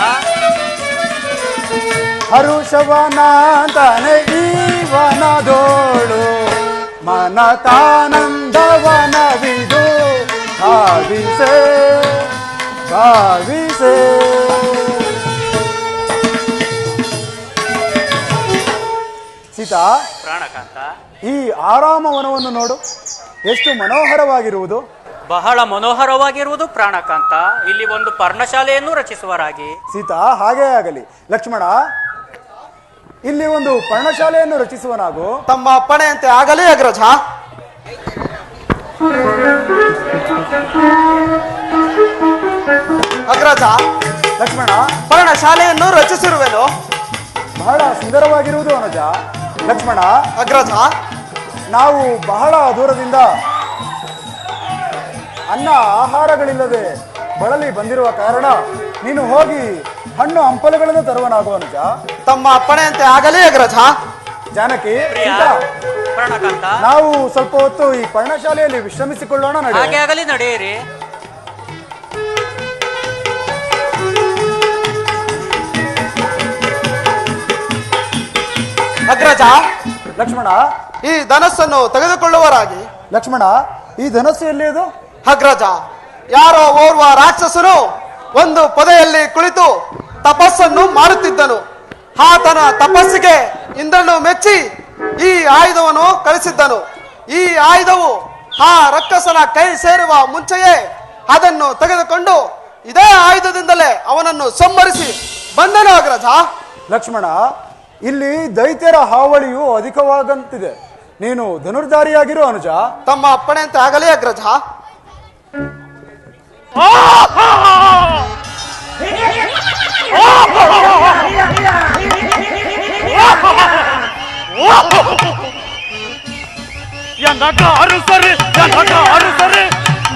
ಹರುಷವನಾಂತಾನೆ ಈವನದೋಳು ಮನತಾನಂದವನವಿದು ಭಾವಿಸೆ ಭಾವಿಸೆ ಸೀತಾ ಪ್ರಾಣಕಾಂತ ಈ ಆರಾಮವನವನ್ನು ನೋಡು ಎಷ್ಟು ಮನೋಹರವಾಗಿರುವುದು. ಬಹಳ ಮನೋಹರವಾಗಿರುವುದು ಪ್ರಾಣಕಾಂತ. ಇಲ್ಲಿ ಒಂದು ಪರ್ಣಶಾಲೆಯನ್ನು ರಚಿಸುವರಾಗಿ. ಸೀತಾ ಹಾಗೇ ಆಗಲಿ. ಲಕ್ಷ್ಮಣ ಇಲ್ಲಿ ಒಂದು ಪರ್ಣಶಾಲೆಯನ್ನು ರಚಿಸುವನಾಗು. ತಮ್ಮ ಅಪ್ಪಣೆಯಂತೆ ಆಗಲಿ ಅಗ್ರಜ. ಅಗ್ರಜ ಲಕ್ಷ್ಮಣ ಪರ್ಣಶಾಲೆಯನ್ನು ರಚಿಸಿರುವೆನು. ಬಹಳ ಸುಂದರವಾಗಿರುವುದು ಅನುಜ. ಲಕ್ಷ್ಮಣ ಅಗ್ರಜ ನಾವು ಬಹಳ ದೂರದಿಂದ ಅನ್ನ ಆಹಾರಗಳಿಲ್ಲದೆ ಬಳಲಿ ಬಂದಿರುವ ಕಾರಣ ನೀನು ಹೋಗಿ ಹಣ್ಣು ಹಂಪಲುಗಳನ್ನು ತರುವನಾಗು ಅನುಜ. ತಮ್ಮ ಅಪ್ಪಣೆಯಂತೆ ಆಗಲಿ ಅಗ್ರಜ. ಜಾನಕಿ ಪ್ರಿಯ, ಸೀತಾ, ಪ್ರಾಣಕಾಂತ ನಾವು ಸ್ವಲ್ಪ ಹೊತ್ತು ಈ ಪರ್ಣಶಾಲೆಯಲ್ಲಿ ವಿಶ್ರಮಿಸಿಕೊಳ್ಳೋಣ. ಹಾಗೆ ನಡೆ. ಆಗಲಿ, ನಡೆಯಿರಿ. ಅಗ್ರಜ ಲಕ್ಷ್ಮಣ ಈ ಧನಸ್ಸನ್ನು ತೆಗೆದುಕೊಳ್ಳುವರಾಗಿ. ಲಕ್ಷ್ಮಣ ಈ ಧನಸ್ಸು ಎಲ್ಲಿಯದು? ಅಗ್ರಜ ಯಾರೋ ಓರ್ವ ರಾಕ್ಷಸನು ಒಂದು ಪೊದೆಯಲ್ಲಿ ಕುಳಿತು ತಪಸ್ಸನ್ನು ಮಾಡುತ್ತಿದ್ದನು. ಆತನ ತಪಸ್ಸಿಗೆ ಇಂದ್ರನು ಮೆಚ್ಚಿ ಈ ಆಯುಧವನ್ನು ಕಳಿಸಿದ್ದನು. ಈ ಆಯುಧವು ಆ ರಕ್ಕಸನ ಕೈ ಸೇರುವ ಮುಂಚೆಯೇ ಅದನ್ನು ತೆಗೆದುಕೊಂಡು ಇದೇ ಆಯುಧದಿಂದಲೇ ಅವನನ್ನು ಸಂಹರಿಸಿ ಬಂದನು ಅಗ್ರಜ. ಲಕ್ಷ್ಮಣ ಇಲ್ಲಿ ದೈತ್ಯರ ಹಾವಳಿಯು ಅಧಿಕವಾಗಂತಿದೆ. ನೀನು ಧನುರ್ಧಾರಿಯಾಗಿರು ಅನುಜ. ತಮ್ಮ ಅಪ್ಪಣೆಯಂತೆ ಆಗಲಿ ಅಗ್ರಜ. ಎನಗಾರು ಸರಿ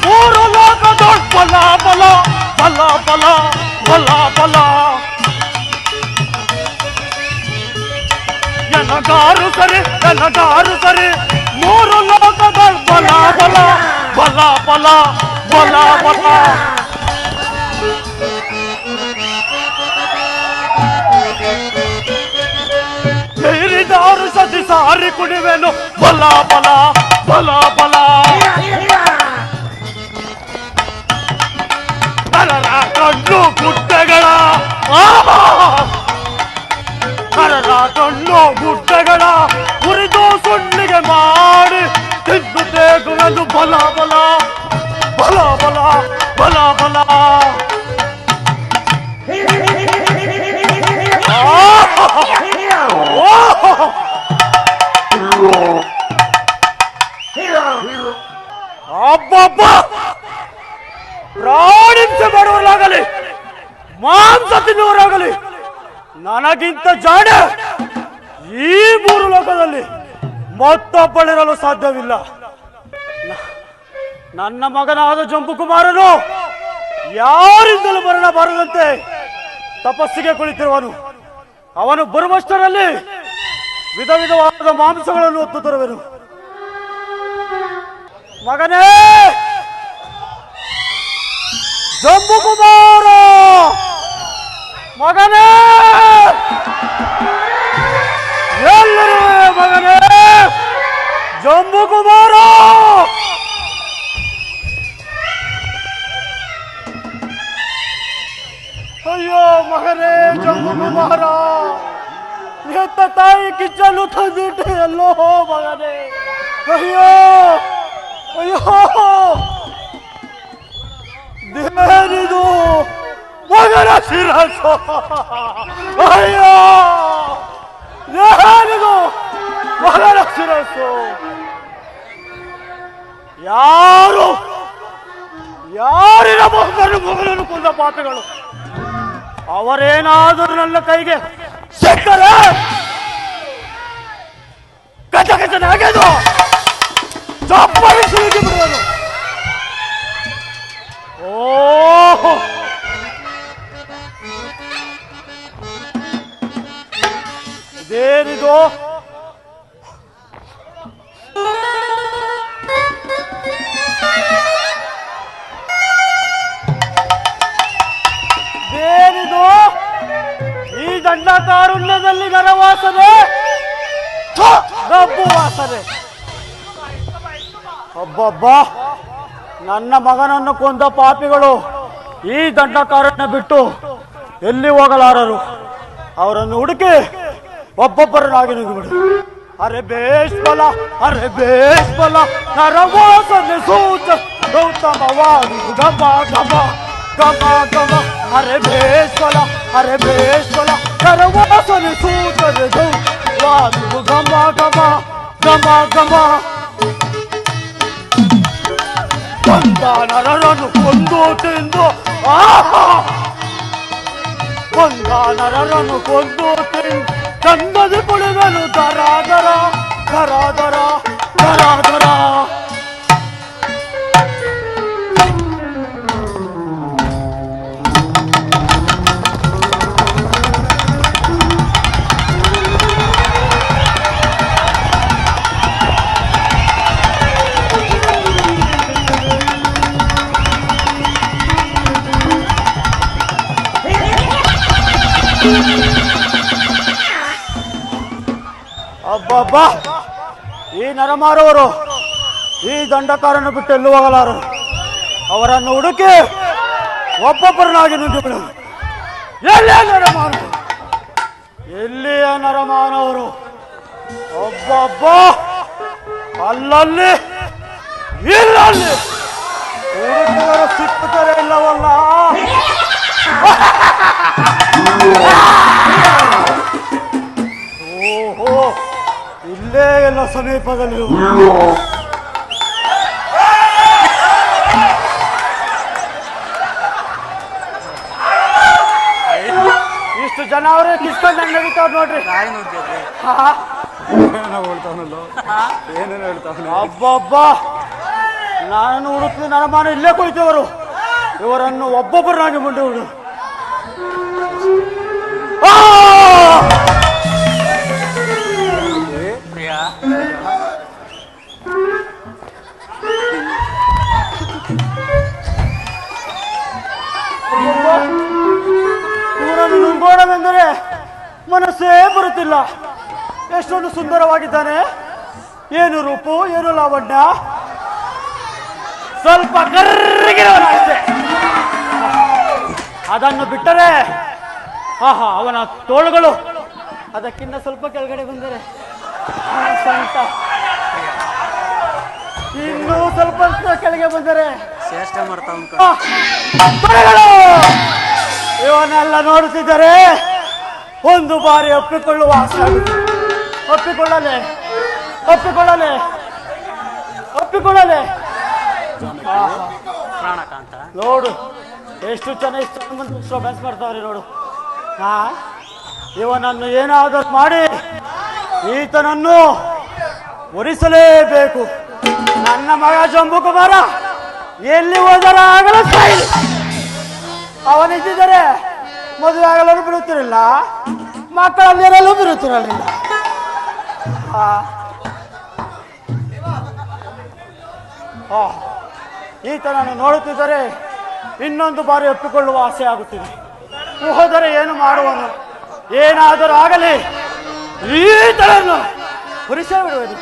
ಮೂರು ಲೋಕದ ಬಲ ಬಲ ಬಲ ಬಲ ಬಲ ಬಲ ಎನಗಾರು ಸರಿ ಮೂರು ಲೋಕದ ಬಲ ಬಲ ಬಲ ಬಲ ಬಲ ಬಲ ನೀರಿದಾರು ಸತಿ ಸಾರಿ ಕುಡಿವೆನು ಬಲ ಬಲ ಬಲ ಬಲ ನರರ ಕಣ್ಣು ಗುಡ್ಡಗಳ ನರರ ಕಣ್ಣು ಗುಡ್ಡಗಳ ಹುರಿದು ಸುಣ್ಣಿಗೆ ಮಾಡಿ ತಿಂದು ತೇಗುವೆನು ಬಲ ಬಲ ಬಲ ಬಲ ಬಲ ಬಲ ಅಬ್ಬಬ್ಬ ಪ್ರಾಣಿಂಸೆ ಮಾಡುವವರಾಗಲಿ ಮಾಂಸ ತಿನ್ನುವರಾಗಲಿ ನನಗಿಂತ ಜಾಣೆ ಈ ಮೂರು ಲೋಕದಲ್ಲಿ ಮತ್ತೊಬ್ಬಳಿರಲು ಸಾಧ್ಯವಿಲ್ಲ. ನನ್ನ ಮಗನಾದ ಜಂಬುಕುಮಾರನು ಯಾರಿಂದಲೂ ಮರಣ ಬಾರದಂತೆ ತಪಸ್ಸಿಗೆ ಕುಳಿತಿರುವನು. ಅವನು ಬರುವಷ್ಟರಲ್ಲಿ ವಿಧ ವಿಧವಾದ ಮಾಂಸಗಳನ್ನು ಹೊತ್ತು ತರುವೆನು. ಮಗನೇ ಜಂಬುಕುಮಾರ, ಮಗನೇ ಎಲ್ಲರೂ ಮಗನೇ ಜಂಬುಕುಮಾರ. ಅಯ್ಯೋ ಮಗನೇ ಜಂಬುಕುಮಾರ, ಹೆತ್ತ ತಾಯಿ ಕಿಚ್ಚಲು ತಂದಿಟ್ಟೆ ಎಲ್ಲೋ ಮಗನೇ. ಅಯ್ಯೋ ಅಯ್ಯೋ ದೇನಿದು ಮಗನ ಶಿರಸ್ಸು. ಅಯ್ಯೋ ದೇನಿದು ಮಗನ ಶಿರಸ್ಸು. ಯಾರಿನ ಮಗನನ್ನು ಕೊಂದ ಪಾಪಗಳು ಅವರೇನಾದರೂ ನನ್ನ ಕೈಗೆ ಸಿಕ್ಕರೆ ಕಚ ಕಚನಾಗೆದು ಚಪ್ಪಲಿಸಿ ಬಿಡುವನು. ಓ ಇದೇನಿದು? ಇದೇನಿದು? ಈ ದಂಡಕಾರುಣ್ಯದಲ್ಲಿ ನರವಾಸನೆ, ಗಬ್ಬು ವಾಸನೆ. ಅಬ್ಬಬ್ಬಾ, ನನ್ನ ಮಗನನ್ನು ಕೊಂದ ಪಾಪಿಗಳು ಈ ದಂಡಕಾರಣ್ಯ ಬಿಟ್ಟು ಎಲ್ಲಿ ಹೋಗಲಾರರು. ಅವರನ್ನು ಹುಡುಕಿ ಒಬ್ಬೊಬ್ಬರನ್ನಾಗಿ ನುಗ್ಗಿಬಿಡು. ಅರೆ ಬೇಷ್ ಬಲ, ಅರೆ ಬೇಷ್ ಬಲ, ನರವಾಸನೆ ಸೂಚ ಗೌತಮವಾದಿ ಗಮ ಗಮ ಗಮ ಗಮ. ಅರೆ ಬೇಷ್ ಬಲ, ಅರೆ ಬೇಷ್ ಬಲ, ನರವಾಸನೆ ಸೂಚನೆ ಗೌತಮವಾದಿ ಗಮ ಗಮ ಗಮ ಗಮ. ಕೊಂದ ನರರನ್ನು ಕೊಂದು ತಿಂದು, ಕೊಂದ ನರರನ್ನು ಕೊಂದು ತಿಂದು ಚಂದದಿ ಕುಳಿವೆನು ದರಾದರ ದರಾದರ ದರಾದರ. ಅಬ್ಬಬ್ಬಾ, ಈ ನರಮಾರವರು ಈ ದಂಡಕಾರನ್ನು ಬಿಟ್ಟು ಎಲ್ಲೂ ಹೋಗಲಾರರು. ಅವರನ್ನು ಹುಡುಕಿ ಒಬ್ಬೊಬ್ಬರನ್ನಾಗಿ ನುಗ್ಗಿಬಿಡು. ಎಲ್ಲಿಯ ನರಮಾನವರು, ಎಲ್ಲಿಯ ನರಮಾನವರು? ಒಬ್ಬೊಬ್ಬ ಅಲ್ಲಲ್ಲಿ ಇಲ್ಲಲ್ಲಿ ಹುಡುಕಿದರೆ ಸಿಕ್ಕುತ್ತಾರೆ ಇಲ್ಲವಲ್ಲ. ಓಹೋ, ಇಲ್ಲೇ ಎಲ್ಲ ಸಮೀಪದಲ್ಲಿ ಇಷ್ಟು ಜನ ಅವರೇ ಕಿಸ್ಕೊಂಡು ಹೆಂಗ್ ನಡೀತಾವ್ ನೋಡ್ರಿ. ಅಬ್ಬಬ್ಬ, ನಾನು ಹುಡುಕ್ಲಿ ನರಮಾನ ಇಲ್ಲೇ ಕುಳಿತವರು. ಇವರನ್ನು ಒಬ್ಬೊಬ್ಬರನ್ನಾಗಿ ಮುಂದೆ ಹುಡು. ಪ್ರಿಯಾ, ಇವರನ್ನು ನುಂಗೋಣವೆಂದರೆ ಮನಸ್ಸೇ ಬರುತ್ತಿಲ್ಲ. ಎಷ್ಟೊಂದು ಸುಂದರವಾಗಿದ್ದಾನೆ. ಏನು ರೂಪು, ಏನು ಲಾವಣ್ಯ. ಸ್ವಲ್ಪ ಕರ್ರಗಿರುವನಷ್ಟೇ. ಅದನ್ನು ಬಿಟ್ಟರೆ ಆಹಾ, ಅವನ ತೋಳುಗಳು ಅದಕ್ಕಿಂತ ಸ್ವಲ್ಪ ಕೆಳಗಡೆ ಬಂದರೆ ಸಂತ, ಇನ್ನೂ ಸ್ವಲ್ಪ ಕೆಳಗೆ ಬಂದರೆ ಚೇಷ್ಟೆ ಮಾಡ್ತಾವ. ತೊಡೆಗಳು. ಇವನ್ನೆಲ್ಲ ನೋಡುತ್ತಿದ್ದರೆ ಒಂದು ಬಾರಿ ಒಪ್ಪಿಕೊಳ್ಳುವ ಆಸೆ ಆಗುತ್ತೆ. ಒಪ್ಪಿಕೊಳ್ಳಲೆ ಒಪ್ಪಿಕೊಳ್ಳಲೆ ಒಪ್ಪಿಕೊಳ್ಳಲೆ. ಪ್ರಾಣಕಾಂತ, ನೋಡು ಎಷ್ಟು ಚೆನ್ನಾಗಿ ಶೋಭಾಸ್ ಮಾಡ್ತಾವ್ರೆ ನೋಡು. ಇವನನ್ನು ಏನಾದರೂ ಮಾಡಿ ಈತನನ್ನು ಒರಿಸಲೇಬೇಕು. ನನ್ನ ಮಗ ಜಂಬು ಕುಮಾರ ಎಲ್ಲಿ ಹೋದರ ಆಗಲು ಸಾಯಿಲಿ. ಅವನಿದ್ದರೆ ಮದುವೆ ಆಗಲು ಬಿಡುತ್ತಿರಲಿಲ್ಲ, ಮಕ್ಕಳಲ್ಲಿರಲು ಬಿಡುತ್ತಿರಲಿಲ್ಲ. ಈತನನ್ನು ನೋಡುತ್ತಿದ್ದರೆ ಇನ್ನೊಂದು ಬಾರಿ ಒಪ್ಪಿಕೊಳ್ಳುವ ಆಸೆ ಆಗುತ್ತಿದೆ. ಹೋದರೆ ಏನು ಮಾಡುವನು? ಏನಾದರೂ ಆಗಲಿ, ಈತನನ್ನು ಹುರಿಸೇ ಬಿಡುವುದು.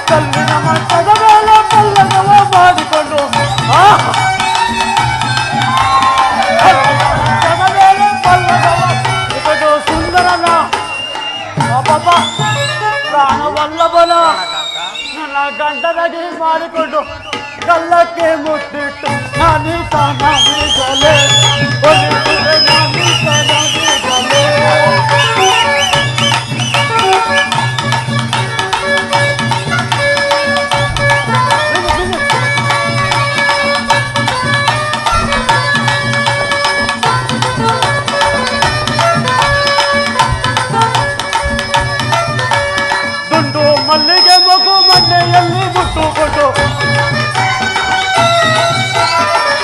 ಕಲ್ಲಿನ ಮಟ್ಟದ ಮೇಲೆ ಪಲ್ಲಗವ ಮಾಡಿಕೊಂಡು ಸುಂದರನ ಪ್ರಾಣವಲ್ಲಭನ ನನ್ನ ಗಂಟನಾಗಿ ಮಾಡಿಕೊಂಡು ಕಲ್ಲಕ್ಕೆ ಮುಟ್ಟಿಟ್ಟು ನಾನೀತ ನಾನೀಗಲೇ ನಾನೀತ ನಾನೀಗಲೇ. ದುಂಡು ಮಲ್ಲಿಗೆ ಮಗು ಮಣ್ಣೆಯಲ್ಲಿ ಮುಟ್ಟುಕೊಂಡು,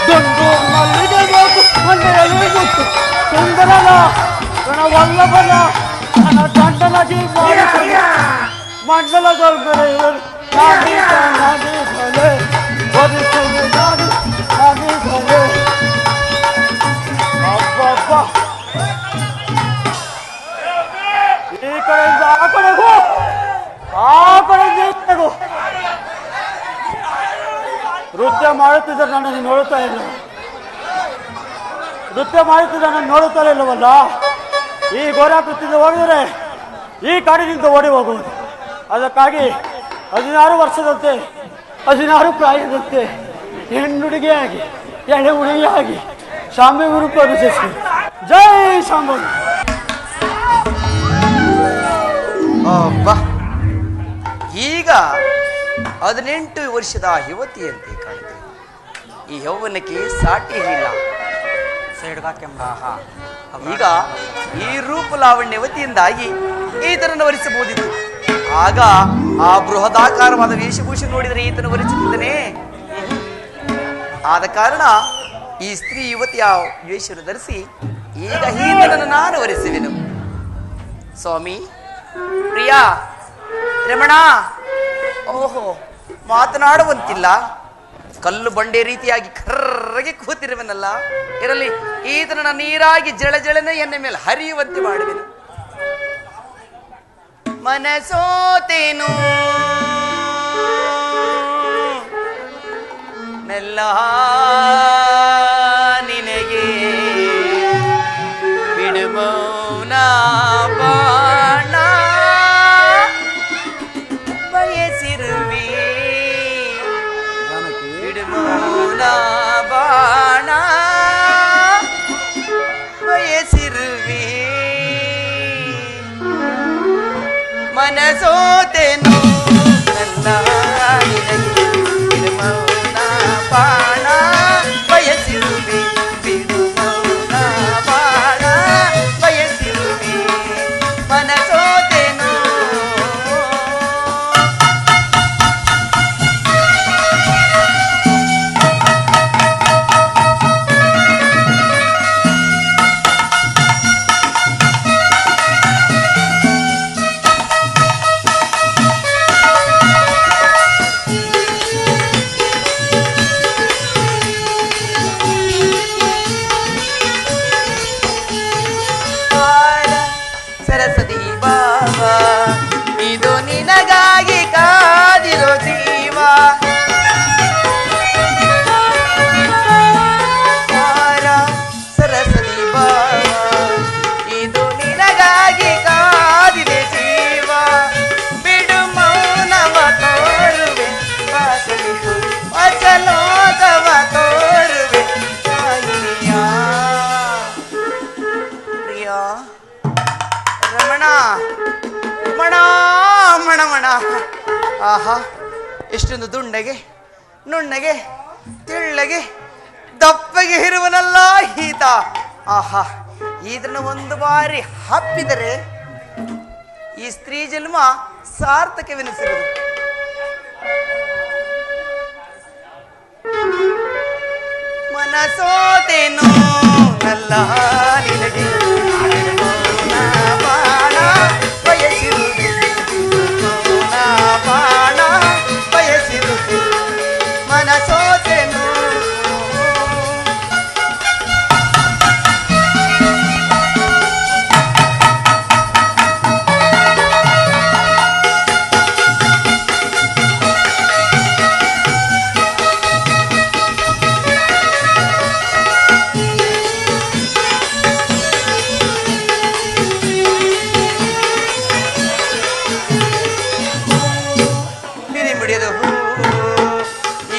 ದುಂಡು ಮಲ್ಲಿಗೆ ಮಗು ಮಣ್ಣೆಯಲ್ಲಿ ಮುಟ್ಟು ಸುಂದರನ ರಣವಲ್ಲಭನ ನನ್ನ ಗಂಡನಾಗಿ ಮಾಡಿಕೊಂಡು ಮಂಡಲದೊಳಗಡೆ ನಾನೀತ ನಾನೀಗಲೇ ಒರಿಸುವೆ ನಾನೀಗಲೇ. ಅಬ್ಬಬ್ಬ, ಈ ಕಡೆಯಿಂದ ಆ ಕಡೆಗೂ ಆ ಕಡೆಯಿಂದ ಈ ಕಡೆಗೂ ನೃತ್ಯ ಮಾಡುತ್ತಿದ್ದರೆ ನನ್ನನ್ನು ನೋಡುತ್ತಾ ಇಲ್ಲ. ನೃತ್ಯ ಮಾಡುತ್ತಿದ್ದರೆ ನಾನು ನೋಡುತ್ತಾ ಇಲ್ಲವಲ್ಲ. ಈ ಗೋರಾಕೃತಿಯಿಂದ ಹೋಗಿದರೆ ಈ ಕಾಡಿನಿಂದ ಓಡಿ ಹೋಗುವುದು. ಅದಕ್ಕಾಗಿ 16 ವರ್ಷದಂತೆ 16 ಪ್ರಾಯದಂತೆ ಹೆಣ್ಣುಡುಗೆಯಾಗಿ ಎಳೆ ಹುಡುಗಿಯಾಗಿ ಶಾಂಬಿ ರೂಪ ಅನುಸರಿಸಿ. ಜೈ ಶಾಂಬ. ಈಗ 18 ವರ್ಷದ ಯುವತಿಯಂತೆ ಕಾಣುತ್ತೆ. ಈ ಯೌವನಕ್ಕೆ ಸಾಟಿ ಇಲ್ಲ. ಈಗ ಈ ರೂಪ ಲಾವಣ್ಯವತಿಯಿಂದಾಗಿ ಈತನನ್ನು ವರಿಸಬಹುದಿತ್ತು. ಆಗ ಆ ಬೃಹದಾಕಾರವಾದ ವೇಷಭೂಷೆ ನೋಡಿದರೆ ಈತನು ವರಿಸುತ್ತಿದ್ದನೇ. ಆದ ಕಾರಣ ಈ ಸ್ತ್ರೀ ಯುವತಿಯ ವೇಷವನ್ನು ಧರಿಸಿ ಈಗ ಈತನನ್ನು ನಾನು ವರಿಸುವೆನು. ಸ್ವಾಮಿ, ಪ್ರಿಯಾ, ರಮಣ, ಓಹೋ, ಮಾತನಾಡುವಂತಿಲ್ಲ. ಕಲ್ಲು ಬಂಡೆ ರೀತಿಯಾಗಿ ಕರ್ರಗೆ ಕೂತಿರುವನಲ್ಲ. ಇರಲಿ, ಈತನ ನೀರಾಗಿ ಜಳಜಳನೆ ಎನ್ನ ಮೇಲೆ ಹರಿಯುವಂತೆ ಮಾಡುವೆನು. ಮನಸೋತೇನು ಮೆಲ್ಲ ನಿನಗೆ ಬಿಡುಮೌನ ಬಾಣ ಬಯಸಿರುವೆ ಬಿಡುಮೌನ ಬಾಣ ಬಯಸಿರುವೆ ಮನಸೋತೆನು ನನ್ನ ಬಿಡುಮೌನ ಬಾಣ ಬಯಸಿರುವೆ ಬಿಡುಮೌನ ಬಾಣ ಬಯಸಿರುವೆ ಮನಸೋತೆನು ಆಹಾ, ಎಷ್ಟೊಂದು ದುಂಡಗೆ ನುಣ್ಣಗೆ ತೆಳ್ಳಗೆ ದಪ್ಪಗೆ ಇರುವನಲ್ಲ ಈತ. ಆಹಾ, ಇದನ್ನ ಒಂದು ಬಾರಿ ಹಪ್ಪಿದರೆ ಈ ಸ್ತ್ರೀ ಜನ್ಮ ಸಾರ್ಥಕವೆನಿಸಿರುವುದು. ಮನಸೋತೇನೋ ನಲ್ಲ ನಿನಗೆ ಬಾಣ ಬಯಸಿರುವುದು, ಬಾಣ ಬಯಸಿರುವುದು, ಮನಸೋತೇನೋ.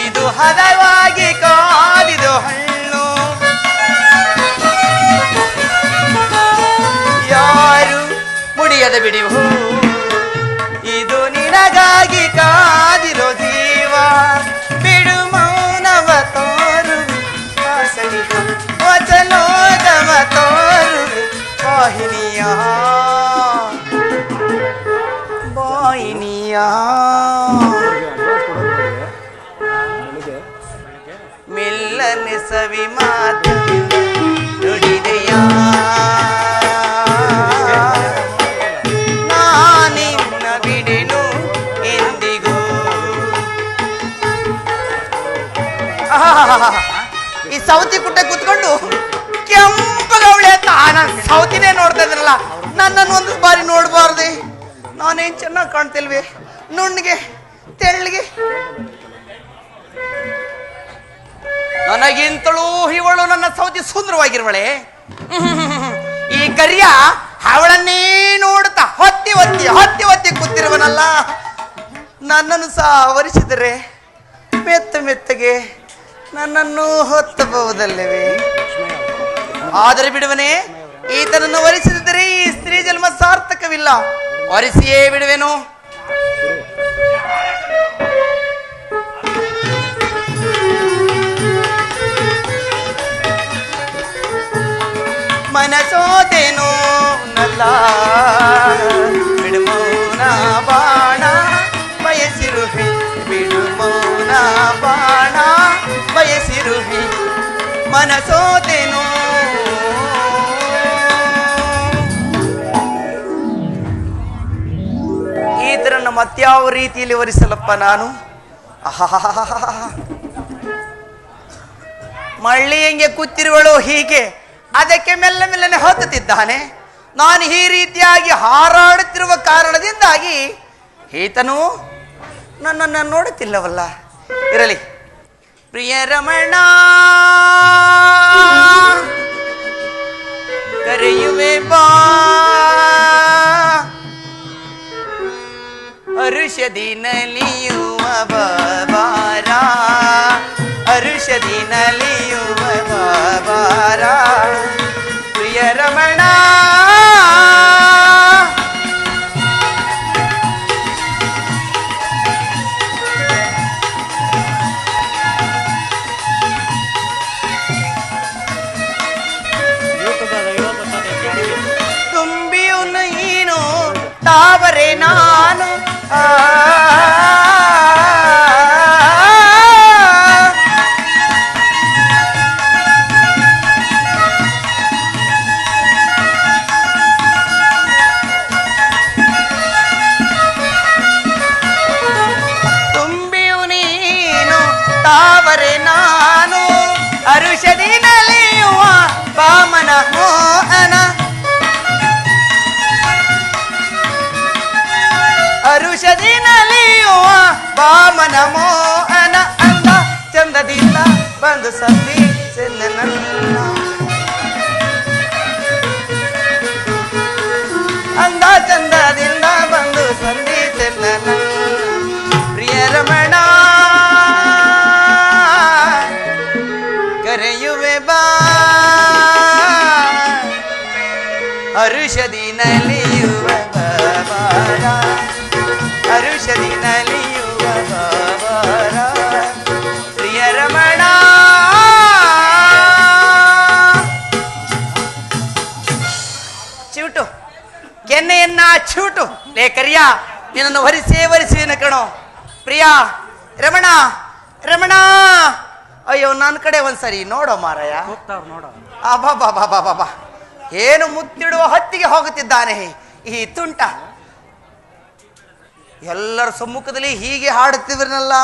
ಇದು ಹದವಾಗಿ ಕಾದಿದು ಹಣ್ಣು, ಯಾರು ಮುಡಿಯದ ಬಿಡಿವು. ಇದು ನಿನಗಾಗಿ ಕಾದಿರೋ ಜೀವ, ಬಿಡು ಮೌನವ ತೋರು ಸನಿಹ ವಚನೋದವ ತೋರು ವಾಹಿನಿಯ ಬಾಯಿನಿಯ. ಮೆಲ್ಲನೆ ಸವಿ ಮಾತು ನುಡಿದೆಯ, ನಾನಿನ್ನ ಬಿಡೆನು ಎಂದಿಗೂ. ಈ ಸೌತಿ ಕುಟ್ಟ ಕೂತ್ಕೊಂಡು ಕೆಂಪಗವಳೆ ಅಂತ ನಾನು ಸೌತಿನೇ ನೋಡ್ತಾ ಇದ್ರಲ್ಲ, ನನ್ನನ್ನು ಒಂದು ಬಾರಿ ನೋಡಬಾರ್ದೆ? ನಾನೇನ್ ಚೆನ್ನಾಗಿ ಕಾಣ್ತಿಲ್ವೇ? ನುಣ್ಣಿಗೆ ತೆಳ್ಳಿಗೆ ನನಗಿಂತಲೂ ಇವಳು ನನ್ನ ಸೌತಿ ಸುಂದರವಾಗಿರುವಳೆ. ಈ ಕರಿಯ ಅವಳನ್ನೇ ನೋಡುತ್ತಾ ಹೊತ್ತಿ ಹೊತ್ತಿ ಹೊತ್ತಿ ಹೊತ್ತಿ ಕೂತಿರುವನಲ್ಲ, ನನ್ನನ್ನು ಸಹ ವರಿಸಿದರೆ ಮೆತ್ತ ಮೆತ್ತಗೆ ನನ್ನನ್ನು ಹೊತ್ತಬಹುದಲ್ಲವೇ? ಆದರೆ ಬಿಡುವನೆ, ಈತನನ್ನು ವರಿಸಿದರೆ ಈ ಸ್ತ್ರೀ ಜನ್ಮ ಸಾರ್ಥಕವಿಲ್ಲ. ವರಿಸಿಯೇ ಬಿಡುವೆನು. ಮನಸೋದೇನೋ ನಲ್ಲ ಬಿಡು ಮೌನ ಬಾಣ ಬಯಸಿರುವೆ, ಬಿಡು ಮೌನ ಬಾಣ ಬಯಸಿರುವೆ, ಮನಸೋದೇನೋ. ಈತರನ್ನ ಮತ್ಯಾವ ರೀತಿಯಲ್ಲಿ ವರಿಸಲಪ್ಪ ನಾನು? ಮಳ್ಳಿ ಹೆಂಗೆ ಕೂತಿರುವಳು ಹೀಗೆ ಅದಕ್ಕೆ ಮೆಲ್ಲ ಮೆಲ್ಲನೆ ಹೊತ್ತುತ್ತಿದ್ದಾನೆ. ನಾನು ಈ ರೀತಿಯಾಗಿ ಹಾರಾಡುತ್ತಿರುವ ಕಾರಣದಿಂದಾಗಿ ಈತನು ನನ್ನನ್ನು ನೋಡುತ್ತಿಲ್ಲವಲ್ಲ. ಇರಲಿ, ಪ್ರಿಯ ರಮಣ ಕರೆಯುವೆ ಬಾ, ಅರುಷದಿ ನಲಿಯುವ ಬಾರ, ಅರುಷದಿ ನಲಿಯುವ ಬಾರ, ಪ್ರಿಯ ರಮಣ. ತುಂಬಿಯು ನೀನು ತಾವರೆ ನಾನು, ತುಂಬಿಯು ನೀನು ತಾವರೆ ನಾನು, ಅರುಷದಿ ನಲಿಯುವ ಬಾಮನ ಮೋಹನ, ಅರುಷದಿ ನಲಿಯುವ ಬಾಮನ ಮೋಹನ. ಅಂದ ಚಂದದಿಂದ ಬಂದು ಸತ್ತಿ ಚೆನ್ನ, ಅಂದ ಚಂದದಿಂದ ಬಂದು ಸಂಧಿ ಚೆನ್ನ, ಪ್ರಿಯ ರಮಣ ಕರೆಯುವೆ ಬಾ, ಹರುಷದಿ ನಲಿಯುವ ಬಾರ, ಹರುಷ ಲೇ ಕರಿಯ ನಿನ್ನನ್ನು ವರಿಸಿ ಕಣೋ ಪ್ರಿಯಾ ರಮಣ ರಮಣ ಅಯ್ಯೋ ನನ್ನ ಕಡೆ ಒಂದ್ಸರಿ ನೋಡೋ ಮಾರಾಯ. ನೋಡ ಅಬಾಬಾಬಾಬಾಬಾ ಏನು ಮುತ್ತಿಡುವ ಹೊತ್ತಿಗೆ ಹೋಗುತ್ತಿದ್ದಾನೆ ಈ ತುಂಟ. ಎಲ್ಲರ ಸಮ್ಮುಖದಲ್ಲಿ ಹೀಗೆ ಹಾಡುತ್ತಿದ್ರನಲ್ಲ,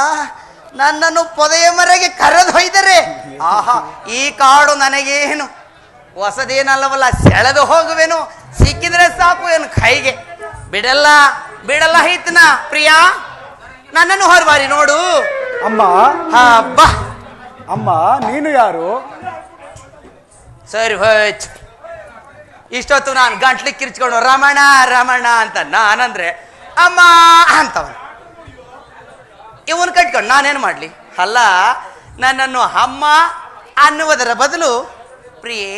ನನ್ನನ್ನು ಪೊದೆಯ ಮರೆಗೆ ಕರೆದೊಯ್ದರೆ ಆಹಾ ಈ ಕಾಡು ನನಗೇನು ಹೊಸದೇನಲ್ಲವಲ್ಲ, ಸೆಳೆದು ಹೋಗುವೆನು. ಸಿಕ್ಕಿದ್ರೆ ಸಾಕು ಏನು ಕೈಗೆ. ಬಿಡಲ್ಲ ಹೈತನ ಪ್ರಿಯಾ, ನನ್ನನ್ನು ಹೊರಬಾರಿ ನೋಡು. ಅಮ್ಮ ಬಾ ಅಮ್ಮ ನೀನು ಯಾರು? ಸರಿ ಹೋಯ್ತು. ಇಷ್ಟೊತ್ತು ನಾನು ಗಂಟ್ಲಿಗೆ ಕಿರ್ಚ್ಕೊಂಡು ರಮಣ ರಮಣ ಅಂತ ನಾನಂದ್ರೆ ಅಮ್ಮ ಅಂತವನು. ಇವನ್ ಕಟ್ಕೊಂಡು ನಾನೇನು ಮಾಡ್ಲಿ? ಅಲ್ಲ, ನನ್ನನ್ನು ಅಮ್ಮ ಅನ್ನುವುದರ ಬದಲು ಪ್ರಿಯೆ,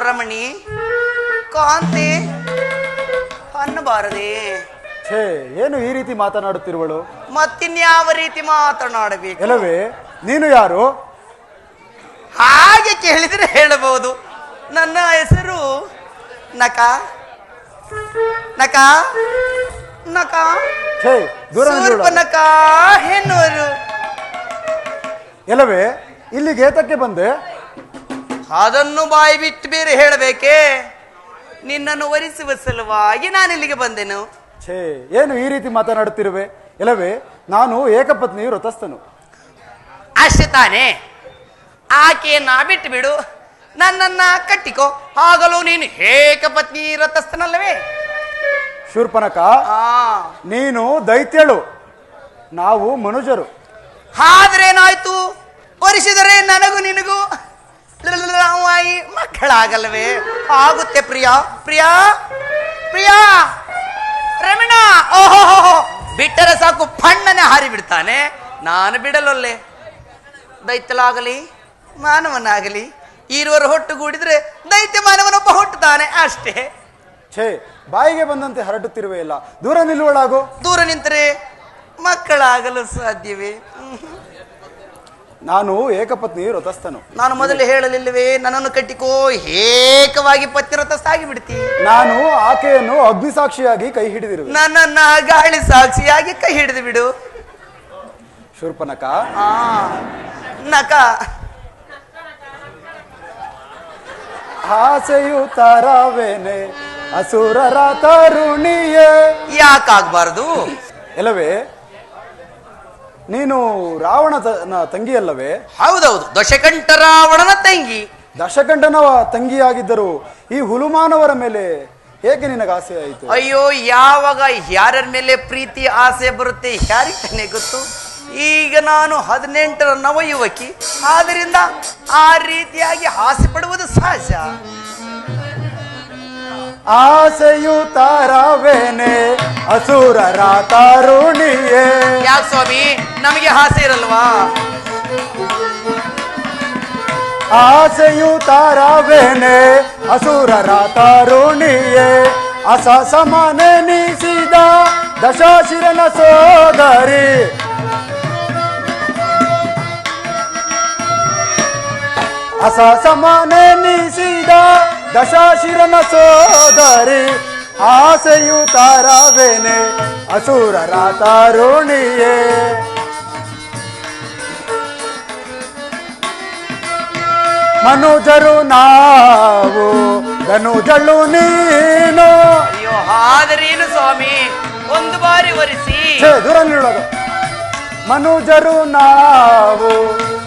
ರಮಣಿ, ಕಾಂತಿ ಅನ್ನಬಾರದೆ? ಛೇ, ಏನು ಈ ರೀತಿ ಮಾತನಾಡುತ್ತಿರುವಳು? ಮತ್ತಿನ್ಯಾವ ರೀತಿ ಮಾತನಾಡಬೇಕು? ಎಲ್ಲವೇ ನೀನು ಯಾರು? ಹಾಗೆ ಕೇಳಿದ್ರೆ ಹೇಳಬಹುದು. ನನ್ನ ಹೆಸರು ನಕ ನಕ ನಕ ಛೇ, ದೂರ ಸ್ವಲ್ಪ ನಕ ಹೆಣ್ಣೂರು. ಎಲ್ಲವೇ ಇಲ್ಲಿಗೆ ಏತಕ್ಕೆ ಬಂದೆ? ಅದನ್ನು ಬಾಯಿ ಬಿಟ್ಟು ಬೇರೆ ಹೇಳಬೇಕೆ? ನಿನ್ನನ್ನು ವರಿಸುವ ಸಲುವಾಗಿ ನಾನು ಇಲ್ಲಿಗೆ ಬಂದೆನು. ಛೇ, ಏನು ಈ ರೀತಿ ಮಾತನಾಡುತ್ತಿರುವೆ? ಎಲ್ಲವೇ ನಾನು ಏಕಪತ್ನಿ ವ್ರತಸ್ಥನು. ಅಷ್ಟೇ ತಾನೇ? ಆಕೆಯನ್ನ ಬಿಟ್ಟು ಬಿಡು, ನನ್ನನ್ನ ಕಟ್ಟಿಕೋ. ಆಗಲೂ ನೀನು ಏಕಪತ್ನಿ ವ್ರತಸ್ಥನಲ್ಲವೇ? ಶೂರ್ಪನಖ, ಆ ನೀನು ದೈತ್ಯಳು, ನಾವು ಮನುಜರು. ಆದ್ರೇನಾಯ್ತು? ವರಿಸಿದರೆ ನನಗೂ ನಿನಗೂ ಮಕ್ಕಳಾಗಲ್ವೇ? ಆಗುತ್ತೆ ಪ್ರಿಯಾ ಪ್ರಿಯಾ ಪ್ರಿಯಾ ರಮಣ. ಓಹೋ ಬಿಟ್ಟರೆ ಸಾಕು ಪಣ್ಣನೆ ಹಾರಿ ಬಿಡ್ತಾನೆ. ನಾನು ಬಿಡಲೊಲ್ಲೆ. ದೈತ್ಯಲಾಗಲಿ ಮಾನವನಾಗಲಿ ಇರುವರು ಹೊಟ್ಟುಗೂಡಿದ್ರೆ ದೈತ್ಯ ಮಾನವನೊಬ್ಬ ಹುಟ್ಟುತ್ತಾನೆ ಅಷ್ಟೇ. ಛೇ, ಬಾಯಿಗೆ ಬಂದಂತೆ ಹರಡುತ್ತಿರುವೆ. ಇಲ್ಲ, ದೂರ ನಿಲ್ಲುವಳಾಗೋ. ದೂರ ನಿಂತರೆ ಮಕ್ಕಳಾಗಲು ಸಾಧ್ಯವೇ? ನಾನು ಏಕಪತ್ನಿ ವ್ರತಸ್ಥನು. ನಾನು ಮೊದಲು ಹೇಳಲಿಲ್ಲವೇ? ನನ್ನನ್ನು ಕಟ್ಟಿಕೋ, ಏಕವಾಗಿ ಪತ್ನಿವ್ರತಸ್ಥಾಗಿ ಬಿಡ್ತಿ. ನಾನು ಆಕೆಯನ್ನು ಅಗ್ನಿಸಾಕ್ಷಿಯಾಗಿ ಕೈ ಹಿಡಿದಿರುವೆ. ನನ್ನನ್ನ ಗಾಳಿ ಸಾಕ್ಷಿಯಾಗಿ ಕೈ ಹಿಡಿದು ಬಿಡು. ಶೂರ್ಪನಖ, ನಕ ಆಸೆಯು ತರವೇನೆ ಅಸುರರ ತರುಣಿಯೇ. ಯಾಕಾಗಬಾರದು? ಎಲ್ಲವೇ ನೀನು ರಾವಣನ ತಂಗಿಯಲ್ಲವೇ? ಹೌದೌದು, ದಶಕಂಠ ರಾವಣನ ತಂಗಿ. ದಶಕಂಠನ ತಂಗಿಯಾಗಿದ್ದರು ಈ ಹುಲುಮಾನವರ ಮೇಲೆ ಹೇಗೆ ನಿನಗೆ ಆಸೆ ಆಯಿತು? ಅಯ್ಯೋ, ಯಾವಾಗ ಯಾರ್ಯಾರ ಮೇಲೆ ಪ್ರೀತಿ ಆಸೆ ಬರುತ್ತೆ ಯಾರಿಗೆ ತಾನೇ ಗೊತ್ತು? ಈಗ ನಾನು 18ರ ನವಯುವಕಿ, ಆದ್ರಿಂದ ಆ ರೀತಿಯಾಗಿ ಆಸೆ ಪಡುವುದು ಸಹಜ. ಆಸೆಯು ತಾರವೇನೆ ಅಸುರರ ತರುಣಿಯೇ. ಯಾಕೆ ಸ್ವಾಮಿ, ನಮಗೆ ಆಸೆ ಇರಲ್ವಾ? ಆಸೆಯು ತಾರವೇನೆ ಅಸುರರ ತರುಣಿಯೇ. ಅಸಮಾನೆನಿಸಿದ ದಶಾಶಿರನ ಸೋದರಿ. ಅಸಮಾನೆನಿಸಿದ ದಶಾಶಿರನ ಸೋದರಿ. ಆಸೆಯು ತಾರವೇನೆ ಅಸುರರ ತರುಣಿಯೇ. ಮನುಜರು ನಾವು ಧನುಜಳು ನೀನು. ಅಯ್ಯೋ, ಆದರೇನು ಸ್ವಾಮಿ, ಒಂದು ಬಾರಿ ವರಿಸಿ. ದೂರ ನಿಲ್ಲೋದು. ಮನುಜರು ನಾವು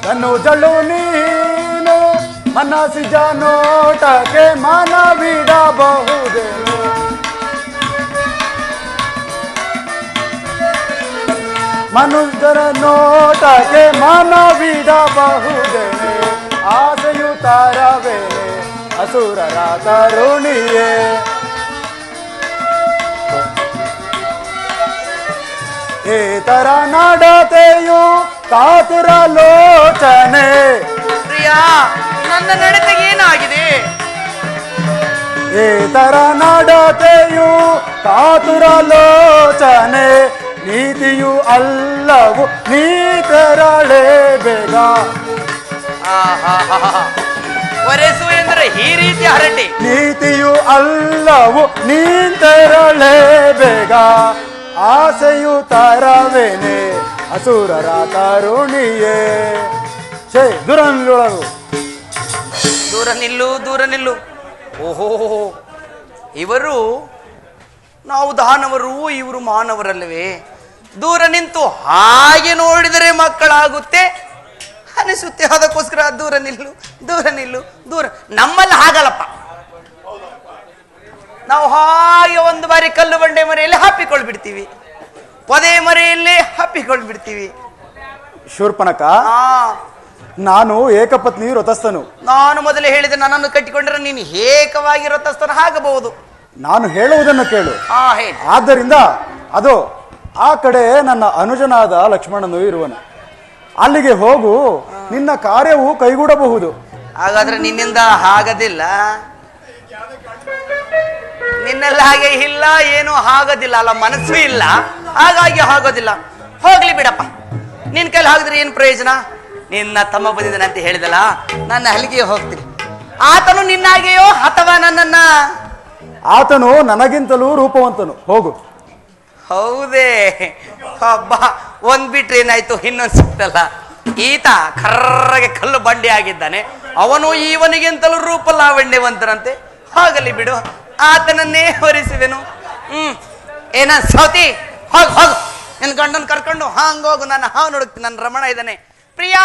ಧನುಜಳು ನೀನು. ಮನಸಿಜ ನೋಟಕ್ಕೆ ಮನ ಬಿಡಬಹುದೇನು. ಮನುಜರ ನೋಟಕ್ಕೆ ಮನ ಬಿಡಬಹುದೇನೆ. ಆಸೆಯು ತಾರವೇನೆ ಅಸುರರ ತರುಣಿಯೇ. ಏತರ ನಡತೆಯು ಕಾತುರ ಲೋಚನೆ. ಪ್ರಿಯಾ, ನನ್ನ ನಡತೆಗೆ ಏನಾಗಿದೆ? ಏತರ ನಡತೆಯು ಕಾತುರ ಲೋಚನೆ. ನೀತಿಯು ಅಲ್ಲವು ನೀ ತೆರಳೆ ಬೇಗ. ಒರೆಸು ಎಂದರೆ ಈ ರೀತಿ ಹರಟೆ. ನೀತಿಯು ಅಲ್ಲವು ನೀಂತರಳೆ ಬೇಗ ಆಸೆಯು ತರವೇನೆ ಅಸುರರ ತರುಣಿಯೇ. ಛೇ ದೂರ ನಿಲ್ಲೊಳಗು. ದೂರ ನಿಲ್ಲು, ದೂರ ನಿಲ್ಲು. ಓಹೋ, ಇವರು ನಾವು ದಾನವರು, ಇವರು ಮಾನವರಲ್ಲವೇ? ದೂರ ನಿಂತು ಹಾಗೆ ನೋಡಿದರೆ ಮಕ್ಕಳಾಗುತ್ತೆ ಅನಿಸುತ್ತೆ. ಅದಕ್ಕೋಸ್ಕರ ದೂರ ನಿಲ್ಲು, ದೂರ ನಿಲ್ಲು, ದೂರ. ನಮ್ಮಲ್ಲಿ ಹಾಗಲ್ಲಪ್ಪ. ನಾವು ಹಾಗೆ ಒಂದು ಬಾರಿ ಕಲ್ಲು ಬಂಡೆ ಮರೆಯಲ್ಲಿ ಹಪ್ಪಿಕೊಳ್ಬಿಡ್ತೀವಿ, ಪೊದೆ ಮರೆಯಲ್ಲೇ ಹಪ್ಪಿಕೊಳ್ಬಿಡ್ತೀವಿ. ಶೂರ್ಪನಕ, ಹಾ, ನಾನು ಏಕಪತ್ನಿ ವ್ರತಸ್ಥನು. ನಾನು ಮೊದಲೇ ಹೇಳಿದೆ, ನನ್ನನ್ನು ಕಟ್ಟಿಕೊಂಡ್ರೆ ನೀನು ಏಕವಾಗಿ ವ್ರತಸ್ಥನ ಆಗಬಹುದು. ನಾನು ಹೇಳುವುದನ್ನು ಕೇಳು. ಹಾ, ಹೇಳಿ. ಆದ್ದರಿಂದ ಅದು ಆ ಕಡೆ ನನ್ನ ಅನುಜನಾದ ಲಕ್ಷ್ಮಣನು ಇರುವನು. ಅಲ್ಲಿಗೆ ಹೋಗು, ನಿನ್ನ ಕಾರ್ಯವು ಕೈಗೂಡಬಹುದು. ಹಾಗಾದ್ರೆ ನಿನ್ನಿಂದ ಆಗದಿಲ್ಲ, ನಿನ್ನೆಲ್ಲ ಹಾಗೆ ಇಲ್ಲ, ಏನು ಆಗೋದಿಲ್ಲ ಅಲ್ಲ, ಮನಸ್ಸು ಇಲ್ಲ, ಹಾಗಾಗಿ ಆಗೋದಿಲ್ಲ. ಹೋಗ್ಲಿ ಬಿಡಪ್ಪ, ನಿನ್ ಕೈಲಿ ಹಾಕಿದ್ರೆ ಏನು ಪ್ರಯೋಜನ? ನಿನ್ನ ತಮ್ಮ ಬಂದಿದ್ದಾನೆ ಅಂತ ಹೇಳಿದಲ್ಲ, ನನ್ನ ಅಲ್ಲಿಗೆ ಹೋಗ್ತೀನಿ. ಆತನು ನಿನ್ನಾಗೆಯೋ ಅಥವಾ ನನ್ನನ್ನ? ಆತನು ನನಗಿಂತಲೂ ರೂಪವಂತನು. ಹೋಗು. ಹೌದೇ? ಹಬ್ಬ, ಒಂದ್ ಬಿಟ್ರೆ ಏನಾಯ್ತು, ಇನ್ನೊಂದ್ ಸಿಕ್ತಲ್ಲ. ಈತ ಕರ್ರಗೆ ಕಲ್ಲು ಬಂಡೆ ಆಗಿದ್ದಾನೆ, ಅವನು ಇವನಿಗಿಂತಲೂ ರೂಪ ಲಾವಣ್ಯವಂತರಂತೆ. ಹೋಗಲಿ ಬಿಡು, ಆತನನ್ನೇ ಹೊರಿಸುವೆನು. ಏನ ಸೌತಿ, ಹೋಗ್ ಹೋಗು, ನಿನ್ ಗಂಡನ್ ಕರ್ಕೊಂಡು ಹಂಗೋಗು. ನಾನು ಹಾವು ನೋಡುತ್ತೀನಿ, ನನ್ನ ರಮಣ ಇದ್ದಾನೆ. ಪ್ರಿಯಾ